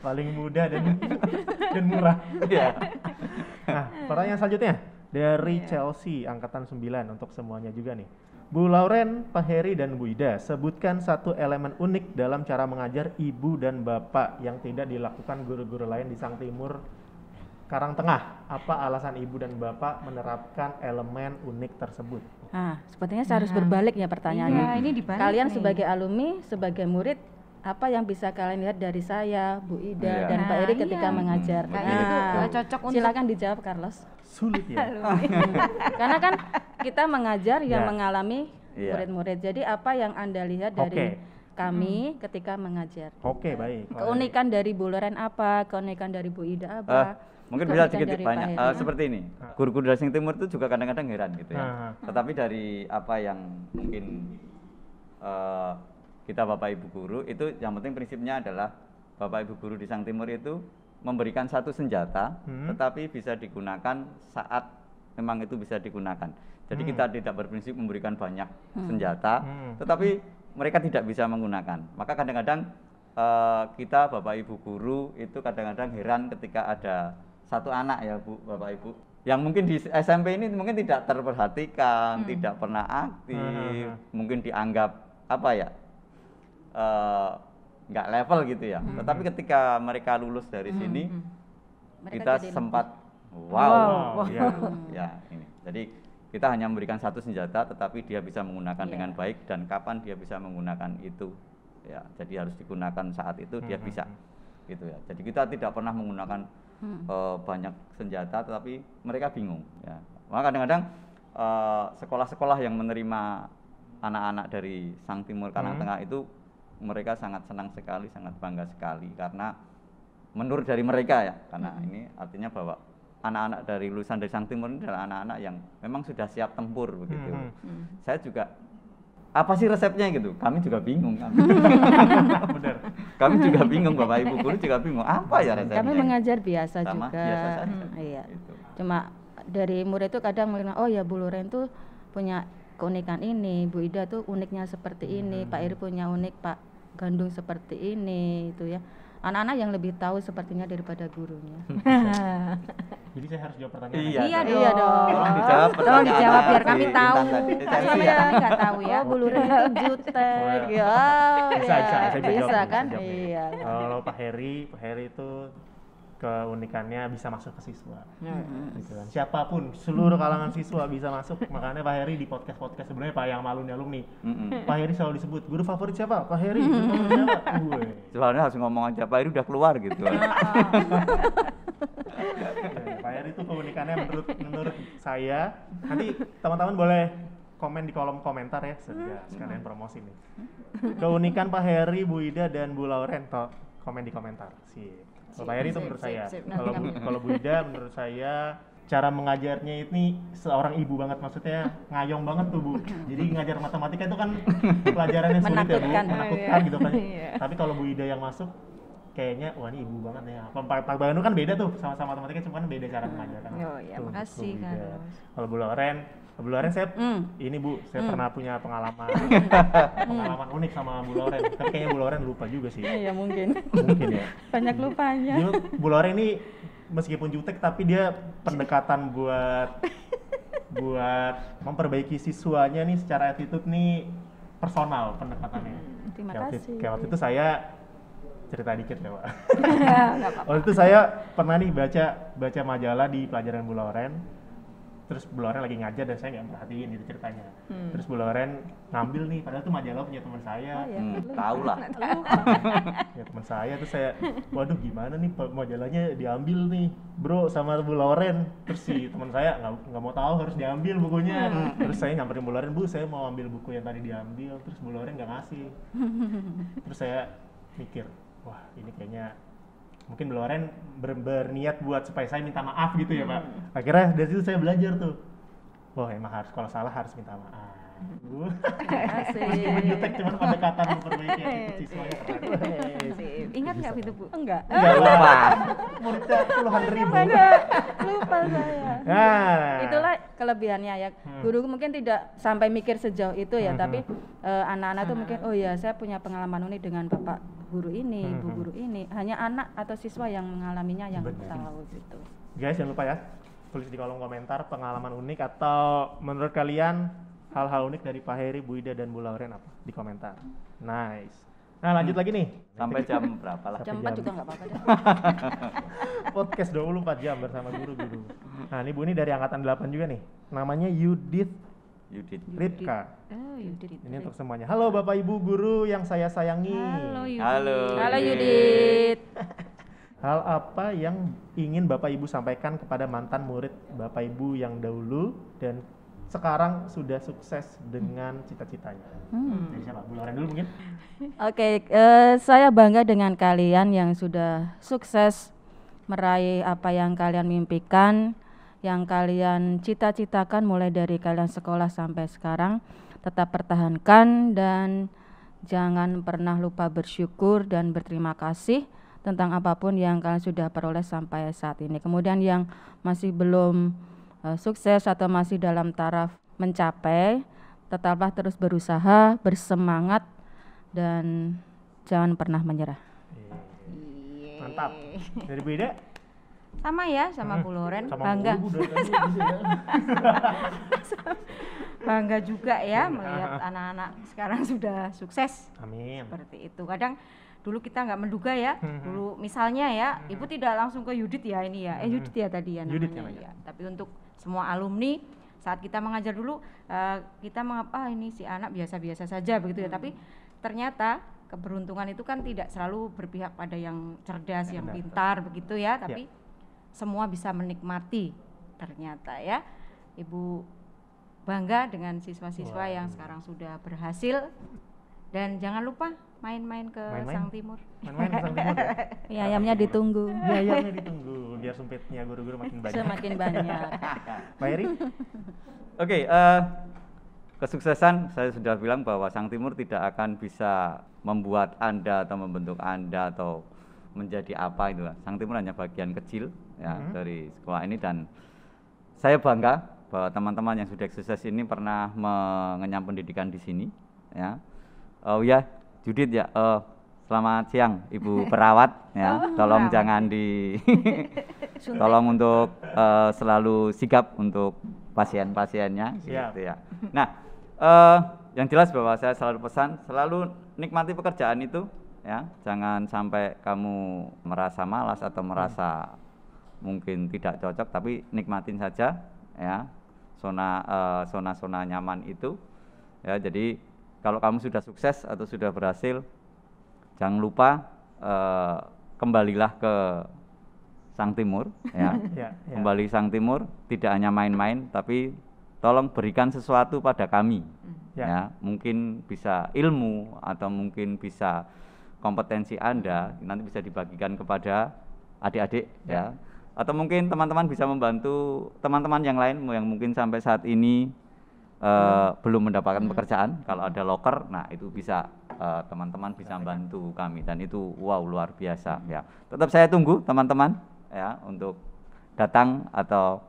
Paling mudah dan murah. Iya. Nah, pertanyaan selanjutnya Dari Chelsea, angkatan 9 untuk semuanya juga nih. Bu Lauren, Pak Heri, dan Bu Ida, sebutkan satu elemen unik dalam cara mengajar ibu dan bapak yang tidak dilakukan guru-guru lain di Sang Timur Karangtengah. Apa alasan ibu dan bapak menerapkan elemen unik tersebut? Nah, sepertinya saya harus berbalik ya pertanyaannya. Iya, ini dibalik Kalian nih. sebagai alumni, sebagai murid, apa yang bisa kalian lihat dari saya, Bu Ida, Iya. dan Pak Nah, Eri ketika iya. mengajar? Kayaknya itu cocok untuk silakan dijawab, Carlos. Sulit ya? Karena kan kita mengajar yang Ya. mengalami Iya. murid-murid. Jadi apa yang Anda lihat dari kami ketika mengajar? Oke, baik. Keunikan dari Bu Loren apa? Keunikan dari Bu Ida apa? Mungkin bisa Keunikan sedikit dari banyak. Pak Heri. Seperti ini, guru-guru dari Sang Timur itu juga kadang-kadang heran gitu ya. Ah. Tetapi dari apa yang mungkin kita Bapak Ibu guru itu, yang penting prinsipnya adalah Bapak Ibu guru di Sang Timur itu memberikan satu senjata, tetapi bisa digunakan saat memang itu bisa digunakan. Jadi kita tidak berprinsip memberikan banyak senjata, tetapi mereka tidak bisa menggunakan. Maka kadang-kadang kita Bapak Ibu guru itu kadang-kadang heran ketika ada satu anak ya Bu, Bapak Ibu, yang mungkin di SMP ini mungkin tidak terperhatikan, tidak pernah aktif, mungkin dianggap apa ya, nggak level gitu ya. Tetapi ketika mereka lulus dari sini, Mereka kita jadi sempat Wow, ya. ya ini. Jadi kita hanya memberikan satu senjata, tetapi dia bisa menggunakan dengan baik dan kapan dia bisa menggunakan itu. Ya, jadi harus digunakan saat itu dia bisa, gitu ya. Jadi kita tidak pernah menggunakan banyak senjata, tetapi mereka bingung. Ya. Maka kadang-kadang sekolah-sekolah yang menerima anak-anak dari Sang Timur Karangtengah itu mereka sangat senang sekali, sangat bangga sekali karena menurut dari mereka ya, karena ini artinya bahwa anak-anak dari lulusan dari Sang Timur ini adalah anak-anak yang memang sudah siap tempur begitu. Saya juga apa sih resepnya gitu? Kami juga bingung. Benar. Kami juga bingung, Bapak Ibu guru juga bingung. Apa ya resepnya? Kami mengajar biasa Sama, juga. biasa saja. Iya. Gitu. Cuma dari murid itu kadang melihat, oh ya Bu Loren tuh punya keunikan ini, Bu Ida tuh uniknya seperti ini, Pak Eri punya unik, Pak Gandung seperti ini, itu ya. Anak-anak yang lebih tahu sepertinya daripada gurunya. Jadi saya harus jawab pertanyaan. Iya dong. Iya dong. Tolong dijawab Tolong pertanyaan dijawab biar tadi, kami Intan tahu. tadi. Soalnya Chelsea ya? kami nggak tahu ya. Oh, Bu Loren itu jutek, ya. Bisa, saya bisa Bisa jawab, kan? bisa jawab nih. Iya. Kalau Pak Heri itu keunikannya bisa masuk ke siswa. Gitu kan. Siapapun, seluruh kalangan siswa bisa masuk. Makanya Pak Heri di podcast sebelumnya Pak yang alumni, Pak Heri selalu disebut guru favorit siapa? Pak Heri. Guru favorit siapa? Soalnya harus ngomong aja, Pak Eri udah keluar gitu. Pak Heri itu keunikannya menurut saya. Nanti teman-teman boleh komen di kolom komentar ya, sekalian promosi nih. Keunikan Pak Heri, Bu Ida, dan Bu Lauren, komen di komentar. Kalau Pak Heri itu menurut saya. Kalau Bu Ida menurut saya cara mengajarnya ini seorang ibu banget, maksudnya ngayong banget tuh Bu. Jadi ngajar matematika itu kan pelajarannya sulit ya Bu, menakutkan gitu kan. Tapi kalau Bu Ida yang masuk kayaknya wah ini ibu banget ya. Pak Banu kan beda tuh sama matematika, cuma kan beda cara mengajarkan. Oh ya, Tuh, makasih Bu Ida. Carlos. Kalau Bu Lauren saya ini Bu, saya pernah punya pengalaman unik sama Bu Lauren. Tapi kayaknya Bu Lauren lupa juga sih. Iya mungkin. Mungkin ya. Banyak lupanya. Jadi Bu Lauren ini meskipun jutek tapi dia pendekatan buat memperbaiki siswanya nih secara attitude nih personal pendekatannya. Terima kasih. Kayak waktu itu saya cerita dikit ya Pak. Waktu itu saya pernah nih baca majalah di pelajaran Bu Lauren. Terus Bu Lauren lagi ngajar dan saya nggak perhatiin itu ceritanya. Terus Bu Lauren ngambil nih, padahal tuh majalah punya teman saya. Tahu lah. Ya teman saya, terus saya, waduh gimana nih majalahnya diambil nih bro sama Bu Lauren. Terus si teman saya nggak mau tahu harus diambil bukunya. Terus saya nyamperin Bu Lauren, Bu saya mau ambil buku yang tadi diambil. Terus Bu Lauren nggak ngasih. Terus saya mikir, wah ini kayaknya mungkin Bu Lauren berniat buat supaya saya minta maaf gitu ya Pak. Akhirnya dari situ saya belajar tuh, wah emang harus kalau salah harus minta maaf. Meskipun jutek cuman pendekatan memperbaiki attitude siswanya keren. Ingat nggak itu Bu? Enggak. Enggak lupa. Muridnya puluhan ribu. Lupa saya. Nah, Itulah kelebihannya ya. Guru mungkin tidak sampai mikir sejauh itu ya, tapi anak-anak tuh mungkin oh ya saya punya pengalaman unik dengan Bapak guru ini, Ibu guru ini. Hanya anak atau siswa yang mengalaminya yang tahu gitu. guys jangan lupa ya, tulis di kolom komentar pengalaman unik atau menurut kalian hal-hal unik dari Pak Heri, Bu Ida, dan Bu Lauren apa di komentar. Nice. Nah lanjut lagi nih. Sampai jam berapa lah? Jam 4 juga nggak apa-apa deh. Podcast 24 jam bersama guru-guru. Nah ini Bu ini dari angkatan 8 juga nih. Namanya Yudit Ripka. Oh, Yudit. Ini untuk semuanya. Halo Bapak Ibu guru yang saya sayangi. Halo Yudit. Halo Yudit. Hal apa yang ingin Bapak Ibu sampaikan kepada mantan murid Bapak Ibu yang dahulu dan sekarang sudah sukses dengan cita-citanya? Dari siapa? Bu Lauren dulu mungkin? Oke, saya bangga dengan kalian yang sudah sukses meraih apa yang kalian mimpikan, yang kalian cita-citakan mulai dari kalian sekolah sampai sekarang. Tetap pertahankan dan jangan pernah lupa bersyukur dan berterima kasih tentang apapun yang kalian sudah peroleh sampai saat ini. Kemudian yang masih belum sukses atau masih dalam taraf mencapai, tetaplah terus berusaha, bersemangat, dan jangan pernah menyerah. Mantap. Dari Bu Ida? Sama ya, sama Bu Lauren. Sama Bangga. Bu dari tadi, Bu Ida. Bangga juga ya melihat anak-anak sekarang sudah sukses. Amin. Seperti itu. Kadang dulu kita nggak menduga ya. Dulu misalnya ya, Ibu tidak langsung ke Yudit ya ini ya. Yudit ya tadi ya namanya. Yudit namanya. Ya. Tapi untuk semua alumni saat kita mengajar dulu kita mengapa ini si anak biasa-biasa saja begitu ya. Tapi ternyata keberuntungan itu kan tidak selalu berpihak pada yang cerdas, yang pintar begitu ya. Tapi semua bisa menikmati ternyata ya. Ibu bangga dengan siswa-siswa yang sekarang sudah berhasil. Dan jangan lupa main-main ke Sang Timur. Main-main ke Sang Timur ya? Ya, ayamnya ditunggu. Iya, ayamnya ditunggu biar sumpitnya guru-guru makin banyak. Semakin banyak. Pak Heri? Oke, kesuksesan saya sudah bilang bahwa Sang Timur tidak akan bisa membuat Anda atau membentuk Anda atau menjadi apa itu. Sang Timur hanya bagian kecil ya dari sekolah ini, dan saya bangga bahwa teman-teman yang sudah sukses ini pernah mengenyam pendidikan di sini ya. Oh ya, Judit ya. Selamat siang Ibu perawat ya. Tolong jangan tolong untuk selalu sigap untuk pasien-pasiennya gitu ya. Nah, yang jelas bahwa saya selalu pesan, selalu nikmati pekerjaan itu ya. Jangan sampai kamu merasa malas atau merasa mungkin tidak cocok, tapi nikmatin saja ya. Zona nyaman itu ya. Jadi kalau kamu sudah sukses atau sudah berhasil, jangan lupa kembalilah ke Sang Timur ya. Kembali Sang Timur, tidak hanya main-main, tapi tolong berikan sesuatu pada kami ya. Mungkin bisa ilmu atau mungkin bisa kompetensi Anda, nanti bisa dibagikan kepada adik-adik ya. Atau mungkin teman-teman bisa membantu teman-teman yang lain yang mungkin sampai saat ini belum mendapatkan pekerjaan. Kalau ada loker, nah itu bisa teman-teman bisa membantu kami, dan itu wow luar biasa ya. Tetap saya tunggu teman-teman ya untuk datang atau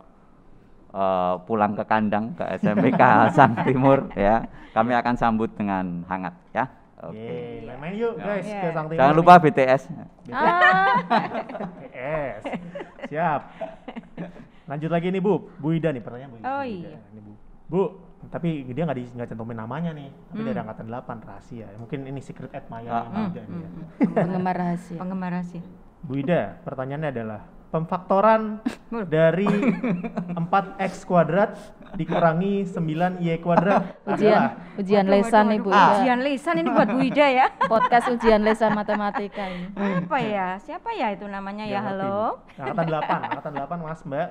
pulang ke kandang ke SMPK Sang Timur ya. Kami akan sambut dengan hangat ya. Oke. Main-main yuk guys ke Sang Timur. Jangan lupa BTS. BTS. Siap. Lanjut lagi nih Bu Ida nih, pertanyaan Bu Ida. Oh iya. Ini Bu, tapi dia nggak cantumin namanya nih, tapi dari angkatan 8 rahasia. Mungkin ini secret admirer Bu Ida nih ya. Penggemar rahasia. Penggemar rahasia. Bu Ida, pertanyaannya adalah pemfaktoran dari 4x kuadrat dikurangi 9y kuadrat. Ujian lesan nih Bu Ida. Ujian lesan ini buat Bu Ida ya. Podcast ujian lesan matematika ini. Apa ya? Siapa ya itu namanya ya? Halo. Angkatan 8 Mas Mbak.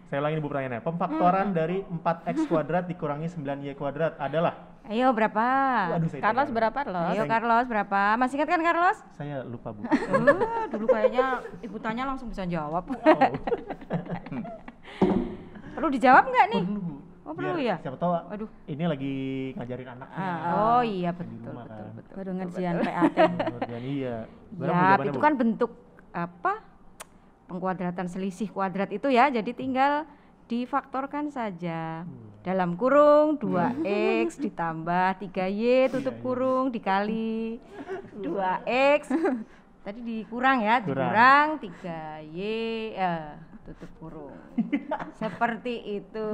Saya ulangi Bu pertanyaannya. Pemfaktoran dari 4x kuadrat dikurangi 9y kuadrat adalah? Ayo berapa? Waduh, Carlos berapa Carlos? Ayo Carlos berapa? Masih ingat kan Carlos? Saya lupa Bu. Dulu kayaknya ibu tanya langsung bisa jawab. Perlu dijawab nggak nih? Perlu Bu. Oh perlu Biar ya? Siapa tahu Waduh. ini lagi ngajarin anaknya. Oh iya Di betul rumah kan. betul. Baru ngerjian PAT. Ngerjain, iya. Ya itu kan bentuk apa? Pengkuadratan selisih kuadrat itu ya. Jadi tinggal difaktorkan saja. Dalam kurung 2x ditambah 3y tutup kurung dikali 2x. Tadi dikurang ya, dikurang 3y tutup kurung. Seperti itu.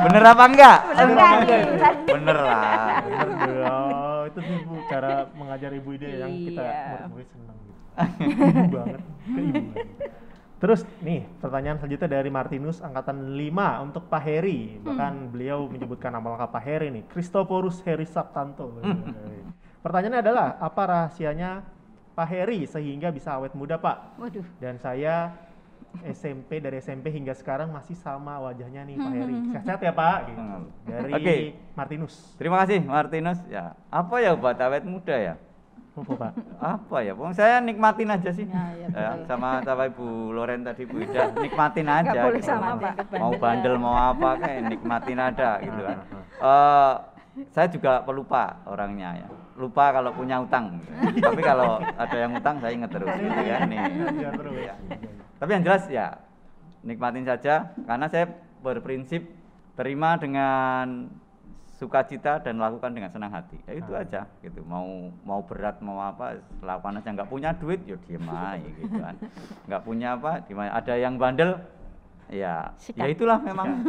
Bener apa enggak? Bener lah. Bener dong. Itu sih Bu cara mengajar Ibu Ida yang kita murid-murid senang gitu. Ibu banget, keibuan. Terus nih pertanyaan selanjutnya dari Martinus angkatan 5 untuk Pak Heri. Bahkan beliau menyebutkan nama lengkap Pak Heri nih, Christophorus Heri Sabtanto. Pertanyaannya adalah apa rahasianya Pak Heri sehingga bisa awet muda Pak? Waduh. Dan saya dari SMP hingga sekarang masih sama wajahnya nih Pak Heri. Sehat-sehat ya Pak gitu. Dari Martinus. Terima kasih Martinus. Ya, apa ya buat awet muda ya? Apa Pak? Apa ya? Pokoknya saya nikmatin aja sih. Ya, sama Ibu Loren tadi Bu Ida, nikmatin aja. Nggak boleh gitu. sama, Pak. Mau bandel mau apa kayak nikmatin ada gitu kan. Saya juga pelupa orangnya ya. Lupa kalau punya utang. Tapi kalau ada yang utang saya ingat terus gitu ya. Nih. Ya. Tapi yang jelas ya nikmatin saja karena saya berprinsip terima dengan sukacita dan lakukan dengan senang hati. Ya itu aja gitu. Mau berat mau apa lakukan aja. Nggak punya duit ya diem aja gitu kan. Nggak punya apa diem aja. Ada yang bandel ya ya itulah memang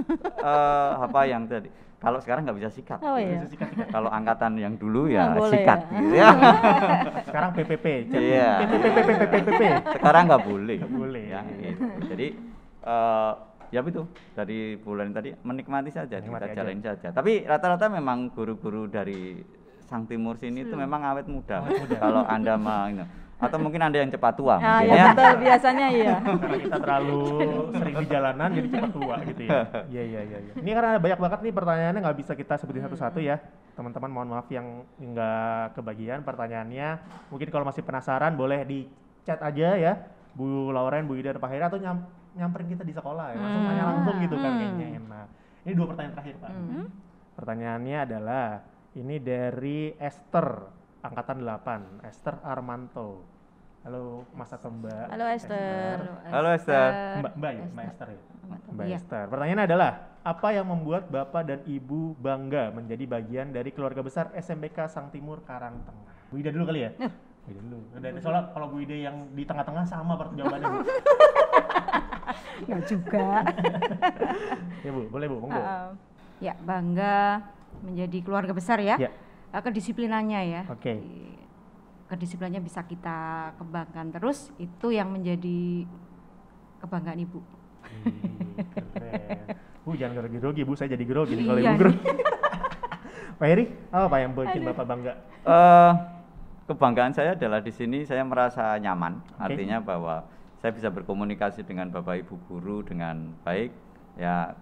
apa yang tadi. Kalau sekarang nggak bisa sikat. Oh iya. Kalau angkatan yang dulu ya boleh sikat ya. gitu ya. Sekarang PPP. Iya. PPP. Sekarang nggak boleh. Nggak boleh. Ya, gitu. Jadi ya itu dari bulan tadi menikmati saja, kita jalanin saja. Tapi rata-rata memang guru-guru dari Sang Timur sini itu memang awet muda. Kalau Anda mau atau mungkin Anda yang cepat tua mungkin ya. Betul, biasanya iya. Karena kita terlalu sering di jalanan jadi cepat tua gitu ya. Iya. Ini karena ada banyak banget nih pertanyaannya nggak bisa kita sebutin satu-satu ya. Teman-teman mohon maaf yang nggak kebagian pertanyaannya. Mungkin kalau masih penasaran boleh di chat aja ya. Bu Lauren, Bu Ida, Pak Heri atau nyamperin kita di sekolah ya. Langsung tanya langsung gitu kan kayaknya enak. Ini 2 pertanyaan terakhir Pak. Pertanyaannya adalah ini dari Esther angkatan 8, Esther Armanto. Halo Mas atau Mbak? Halo Esther. Halo Esther. Mbak Esther ya? Mbak Iya. Esther. Pertanyaannya adalah, apa yang membuat Bapak dan Ibu bangga menjadi bagian dari keluarga besar SMBK Sang Timur Karangtengah? Bu Ida dulu kali ya? Bu Ida dulu. Soalnya kalau Bu Ida yang di tengah-tengah sama jawabannya Bu. Nggak juga. Ya Bu, boleh Bu, monggo. Ya, bangga menjadi keluarga besar ya. Ya. Kedisiplinannya ya. Oke. Kedisiplinannya bisa kita kembangkan terus, itu yang menjadi kebanggaan Ibu. Keren. Bu jangan grogi-grogi Bu, saya jadi grogi nih kalau Iya. Ibu grogi. Pak Heri, apa yang bikin Bapak bangga? Kebanggaan saya adalah di sini saya merasa nyaman, artinya bahwa saya bisa berkomunikasi dengan Bapak Ibu guru dengan baik. Ya,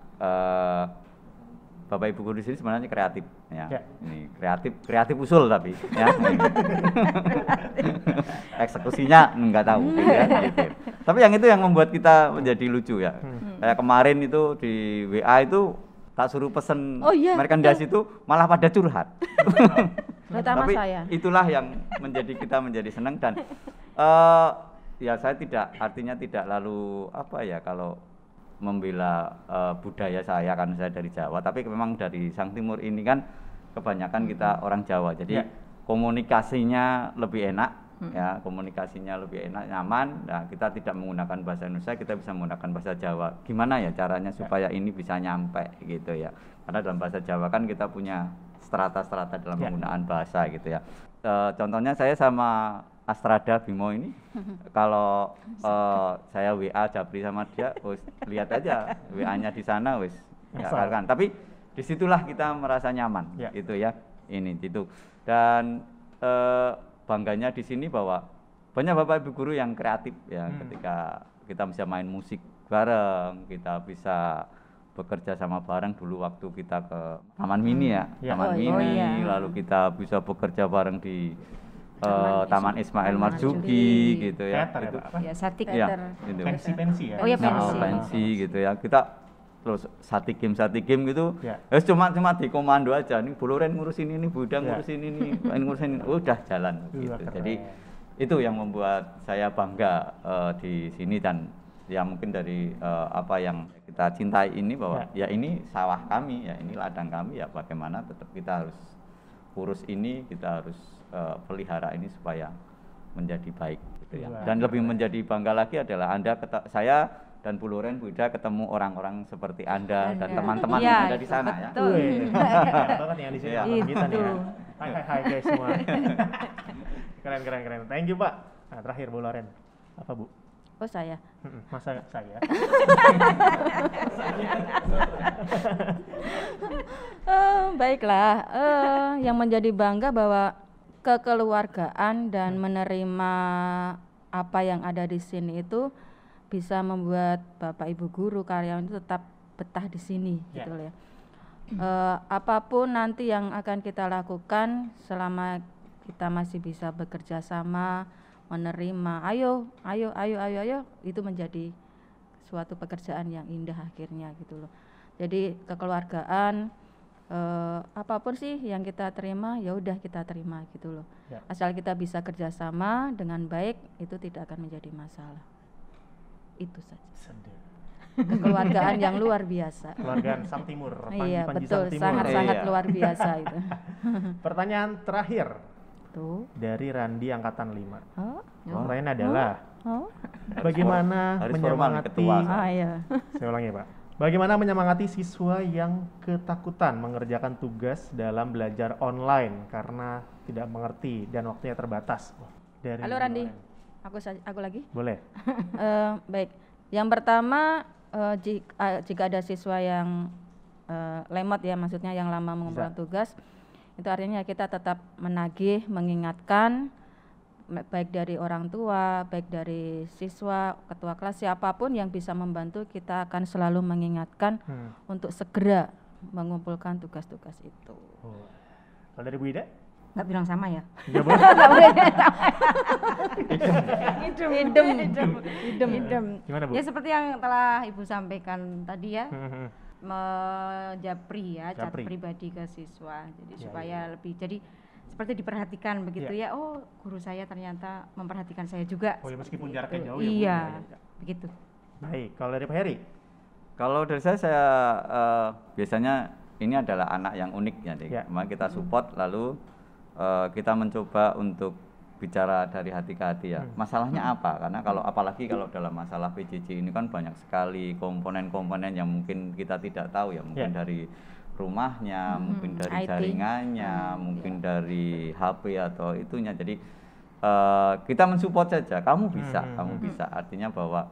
Bapak Ibu guru di sini sebenarnya kreatif, ya. Ini kreatif usul tapi, ya. Eksekusinya nggak tahu, ya, gitu. Tapi yang itu yang membuat kita menjadi lucu ya. Kayak kemarin itu di WA itu tak suruh pesen merchandise itu malah pada curhat. Terutama Tapi saya. itulah yang kita menjadi senang dan ya saya artinya tidak lalu apa ya kalau membela budaya saya kan saya dari Jawa, tapi memang dari Sang Timur ini kan kebanyakan kita orang Jawa, jadi komunikasinya lebih enak, ya komunikasinya lebih enak, nyaman. Nah, kita tidak menggunakan bahasa Indonesia, kita bisa menggunakan bahasa Jawa. Gimana ya caranya supaya ini bisa nyampe gitu ya? Karena dalam bahasa Jawa kan kita punya strata-strata dalam penggunaan bahasa gitu ya. Contohnya saya sama Astrada Bimo ini, kalau saya WA Japri sama dia, lihat aja WA-nya di sana, kan. Tapi disitulah kita merasa nyaman, gitu ya. Ini gitu. Dan bangganya di sini bahwa banyak Bapak Ibu guru yang kreatif ya, ketika kita bisa main musik bareng, kita bisa bekerja sama bareng dulu waktu kita ke Taman Mini ya, Taman Mini, lalu kita bisa bekerja bareng di Taman Ismail Marzuki gitu ya. Itu Ya, Satik. Ya, gitu. pensi ya. Oh ya, pensi. Pensi gitu ya. Kita terus sati game gitu. Cuma di komando aja. Nih Bu Loren ngurusin ini, Bu Ida ngurusin ini, ngurusin ini. Udah jalan gitu. Jadi itu yang membuat saya bangga di sini dan ya mungkin dari apa yang kita cintai ini bahwa ya ini sawah kami, ya ini ladang kami, ya bagaimana tetap kita harus urus ini, kita harus pelihara ini supaya menjadi baik. gitu ya. Wah, Dan lebih menjadi bangga lagi adalah saya dan Bu Loren, Bu Ida ketemu orang-orang seperti Anda dan teman-teman Iya, yang ada di sana ya. betul. Wih, keren banget nih yang di sini Iya. nonton kita nih ya. Itu. Hai guys semua. Keren. Thank you Pak. Nah terakhir Bu Loren, apa Bu? Oh saya. Masa saya? Baiklah, yang menjadi bangga bahwa kekeluargaan dan menerima apa yang ada di sini itu bisa membuat Bapak Ibu guru karyawan itu tetap betah di sini, Ya. gitu loh ya. Apapun nanti yang akan kita lakukan selama kita masih bisa bekerja sama, menerima, ayo, itu menjadi suatu pekerjaan yang indah akhirnya gitu loh. Jadi kekeluargaan apapun sih yang kita terima ya udah kita terima gitu loh. Ya. Asal kita bisa kerjasama dengan baik itu tidak akan menjadi masalah. Itu saja. Sedih. Kekeluargaan yang luar biasa. Keluargaan Sang Timur, Iya Panji betul, Sang Timur. sangat-sangat Iya. luar biasa itu. Pertanyaan terakhir Tuh. dari Randi angkatan 5. Oh, Pertanyaan adalah oh, bagaimana Harus formal nih, menyemangati ketua. iya. Saya ulangi Pak. Bagaimana menyemangati siswa yang ketakutan mengerjakan tugas dalam belajar online karena tidak mengerti dan waktunya terbatas? Dari Halo Randi, Loren. aku lagi. Boleh. Baik, yang pertama jika ada siswa yang lemot ya, maksudnya yang lama mengumpulkan tugas, itu artinya kita tetap menagih, mengingatkan, baik dari orang tua, baik dari siswa, ketua kelas, siapapun yang bisa membantu, kita akan selalu mengingatkan untuk segera mengumpulkan tugas-tugas itu. Oh. Kalau dari Bu Ida? Nggak bilang sama ya? Nggak boleh. Idem. Gimana Bu? Ya seperti yang telah Ibu sampaikan tadi ya, menjapri ya, cat Japri. pribadi ke siswa. Jadi Ya, supaya lebih jadi seperti diperhatikan begitu ya. Oh, guru saya ternyata memperhatikan saya juga. Oh ya meskipun jaraknya jauh ya Bu. Iya, Ya. begitu. Baik, kalau dari Pak Heri? Kalau dari saya biasanya ini adalah anak yang unik ya, Dik. Ya. Kemarin kita support lalu kita mencoba untuk bicara dari hati ke hati ya. Masalahnya apa? Karena apalagi kalau dalam masalah PJJ ini kan banyak sekali komponen-komponen yang mungkin kita tidak tahu ya, mungkin dari rumahnya, mungkin dari IT. jaringannya, mungkin dari HP atau itunya. Jadi kita mensupport saja. Kamu bisa. Artinya bahwa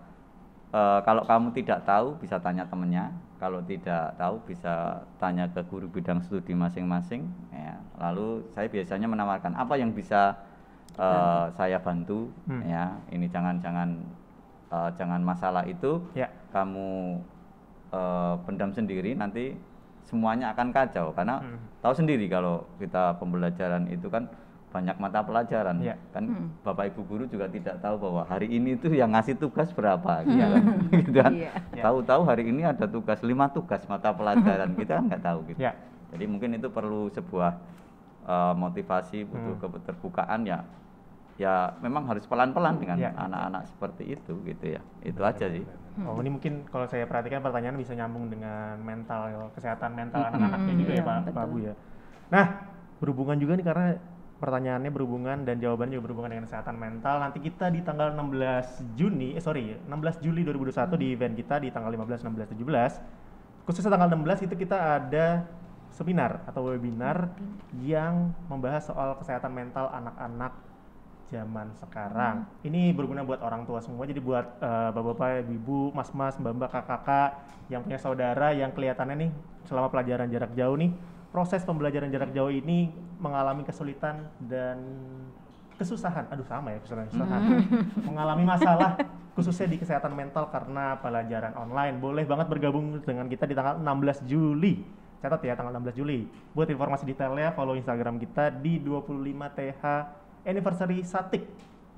kalau kamu tidak tahu bisa tanya temennya, kalau tidak tahu bisa tanya ke guru bidang studi masing-masing. Ya. Lalu saya biasanya menawarkan apa yang bisa saya bantu. Ya, ini jangan masalah itu kamu pendam sendiri, nanti semuanya akan kacau karena tahu sendiri kalau kita pembelajaran itu kan banyak mata pelajaran kan Bapak Ibu guru juga tidak tahu bahwa hari ini itu yang ngasih tugas berapa gitu kan. Gitu kan. Tahu-tahu hari ini ada tugas 5 tugas mata pelajaran kita kan nggak tahu gitu. Jadi mungkin itu perlu sebuah motivasi, butuh keterbukaan ya memang harus pelan-pelan dengan anak-anak seperti itu gitu ya. Itu aja sih. Oh ini mungkin kalau saya perhatikan pertanyaan bisa nyambung dengan kesehatan mental anak-anaknya juga ya Pak Bu ya. Nah berhubungan juga nih karena pertanyaannya berhubungan dan jawabannya juga berhubungan dengan kesehatan mental. Nanti kita di tanggal 16 Juli 2021 di event kita di tanggal 15, 16, 17. Khususnya tanggal 16 itu kita ada seminar atau webinar yang membahas soal kesehatan mental anak-anak zaman sekarang. Ini berguna buat orang tua semua, jadi buat bapak-bapak, ibu-ibu, mas-mas, mbak-mbak, kakak-kakak yang punya saudara yang kelihatannya nih selama pelajaran jarak jauh nih, proses pembelajaran jarak jauh ini mengalami kesulitan dan kesusahan. Aduh sama ya, kesusahan. Mengalami masalah khususnya di kesehatan mental karena pelajaran online. Boleh banget bergabung dengan kita di tanggal 16 Juli. Catat ya tanggal 16 Juli. Buat informasi detailnya follow Instagram kita di 25TH Anniversary Satik.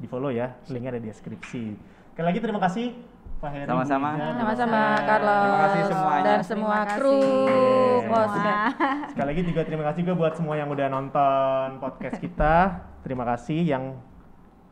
Di follow ya, linknya ada di deskripsi. Sekali lagi terima kasih Pak Heri. Sama-sama. Sama-sama Carlos. Terima kasih semuanya. Dan semua kru. Sekali lagi juga terima kasih juga buat semua yang udah nonton podcast kita. Terima kasih. Yang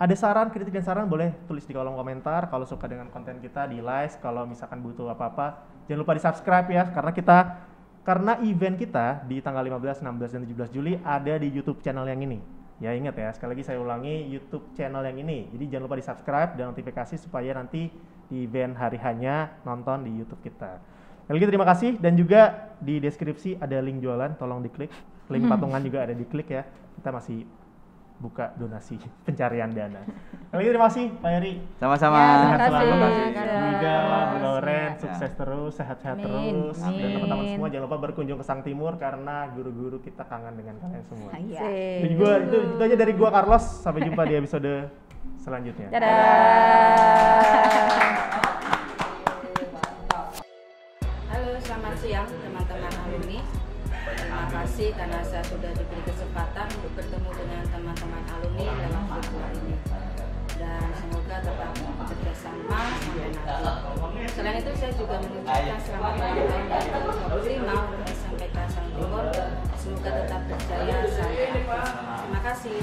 ada saran, kritik dan saran boleh tulis di kolom komentar. Kalau suka dengan konten kita di like, kalau misalkan butuh apa-apa jangan lupa di subscribe ya, karena event kita di tanggal 15, 16, dan 17 Juli ada di YouTube channel yang ini. Ya ingat ya, sekali lagi saya ulangi, YouTube channel yang ini. Jadi jangan lupa di subscribe dan notifikasi supaya nanti di event hari hanya nonton di YouTube kita. Sekali lagi terima kasih, dan juga di deskripsi ada link jualan, tolong diklik. Link patungan juga ada diklik ya. Kita masih buka donasi pencarian dana. Sekali lagi terima kasih Pak Heri. Sama-sama. Sehat selalu, terima kasih. juga Bu Lauren, Ya. sukses terus, sehat-sehat Amin. terus. Dan Amin. teman-teman semua jangan lupa berkunjung ke Sang Timur karena guru-guru kita kangen dengan kalian semua. Iya. Itu aja dari gua Carlos, sampai jumpa di episode selanjutnya. Halo, selamat siang teman-teman alumni. Terima kasih karena saya sudah diberi kesempatan untuk bertemu dengan teman-teman alumni dalam virtual ini. Dan semoga tetap bekerja sama sampai nanti. Selain itu saya juga mengucapkan selamat ulang tahun yang ke-25 untuk SMPK Sang Timur. Semoga tetap berjaya sampai akhir. Terima kasih.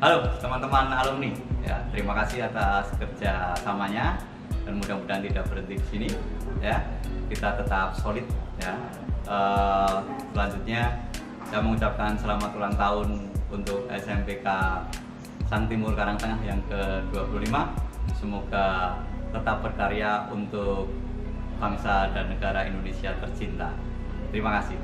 Halo teman-teman alumni, ya terima kasih atas kerjasamanya dan mudah-mudahan tidak berhenti di sini, ya kita tetap solid, ya. Selanjutnya saya mengucapkan selamat ulang tahun untuk SMPK Sang Timur Karangtengah yang ke-25. Semoga tetap berkarya untuk bangsa dan negara Indonesia tercinta. Terima kasih.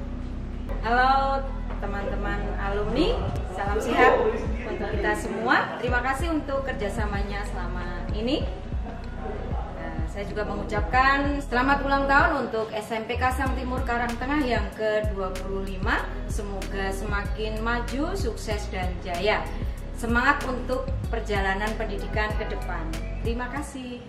Halo teman-teman alumni, salam sehat untuk kita semua. Terima kasih untuk kerjasamanya selama ini. Saya juga mengucapkan selamat ulang tahun untuk SMPK Sang Timur Karangtengah yang ke-25. Semoga semakin maju, sukses dan jaya. Semangat untuk perjalanan pendidikan ke depan. Terima kasih.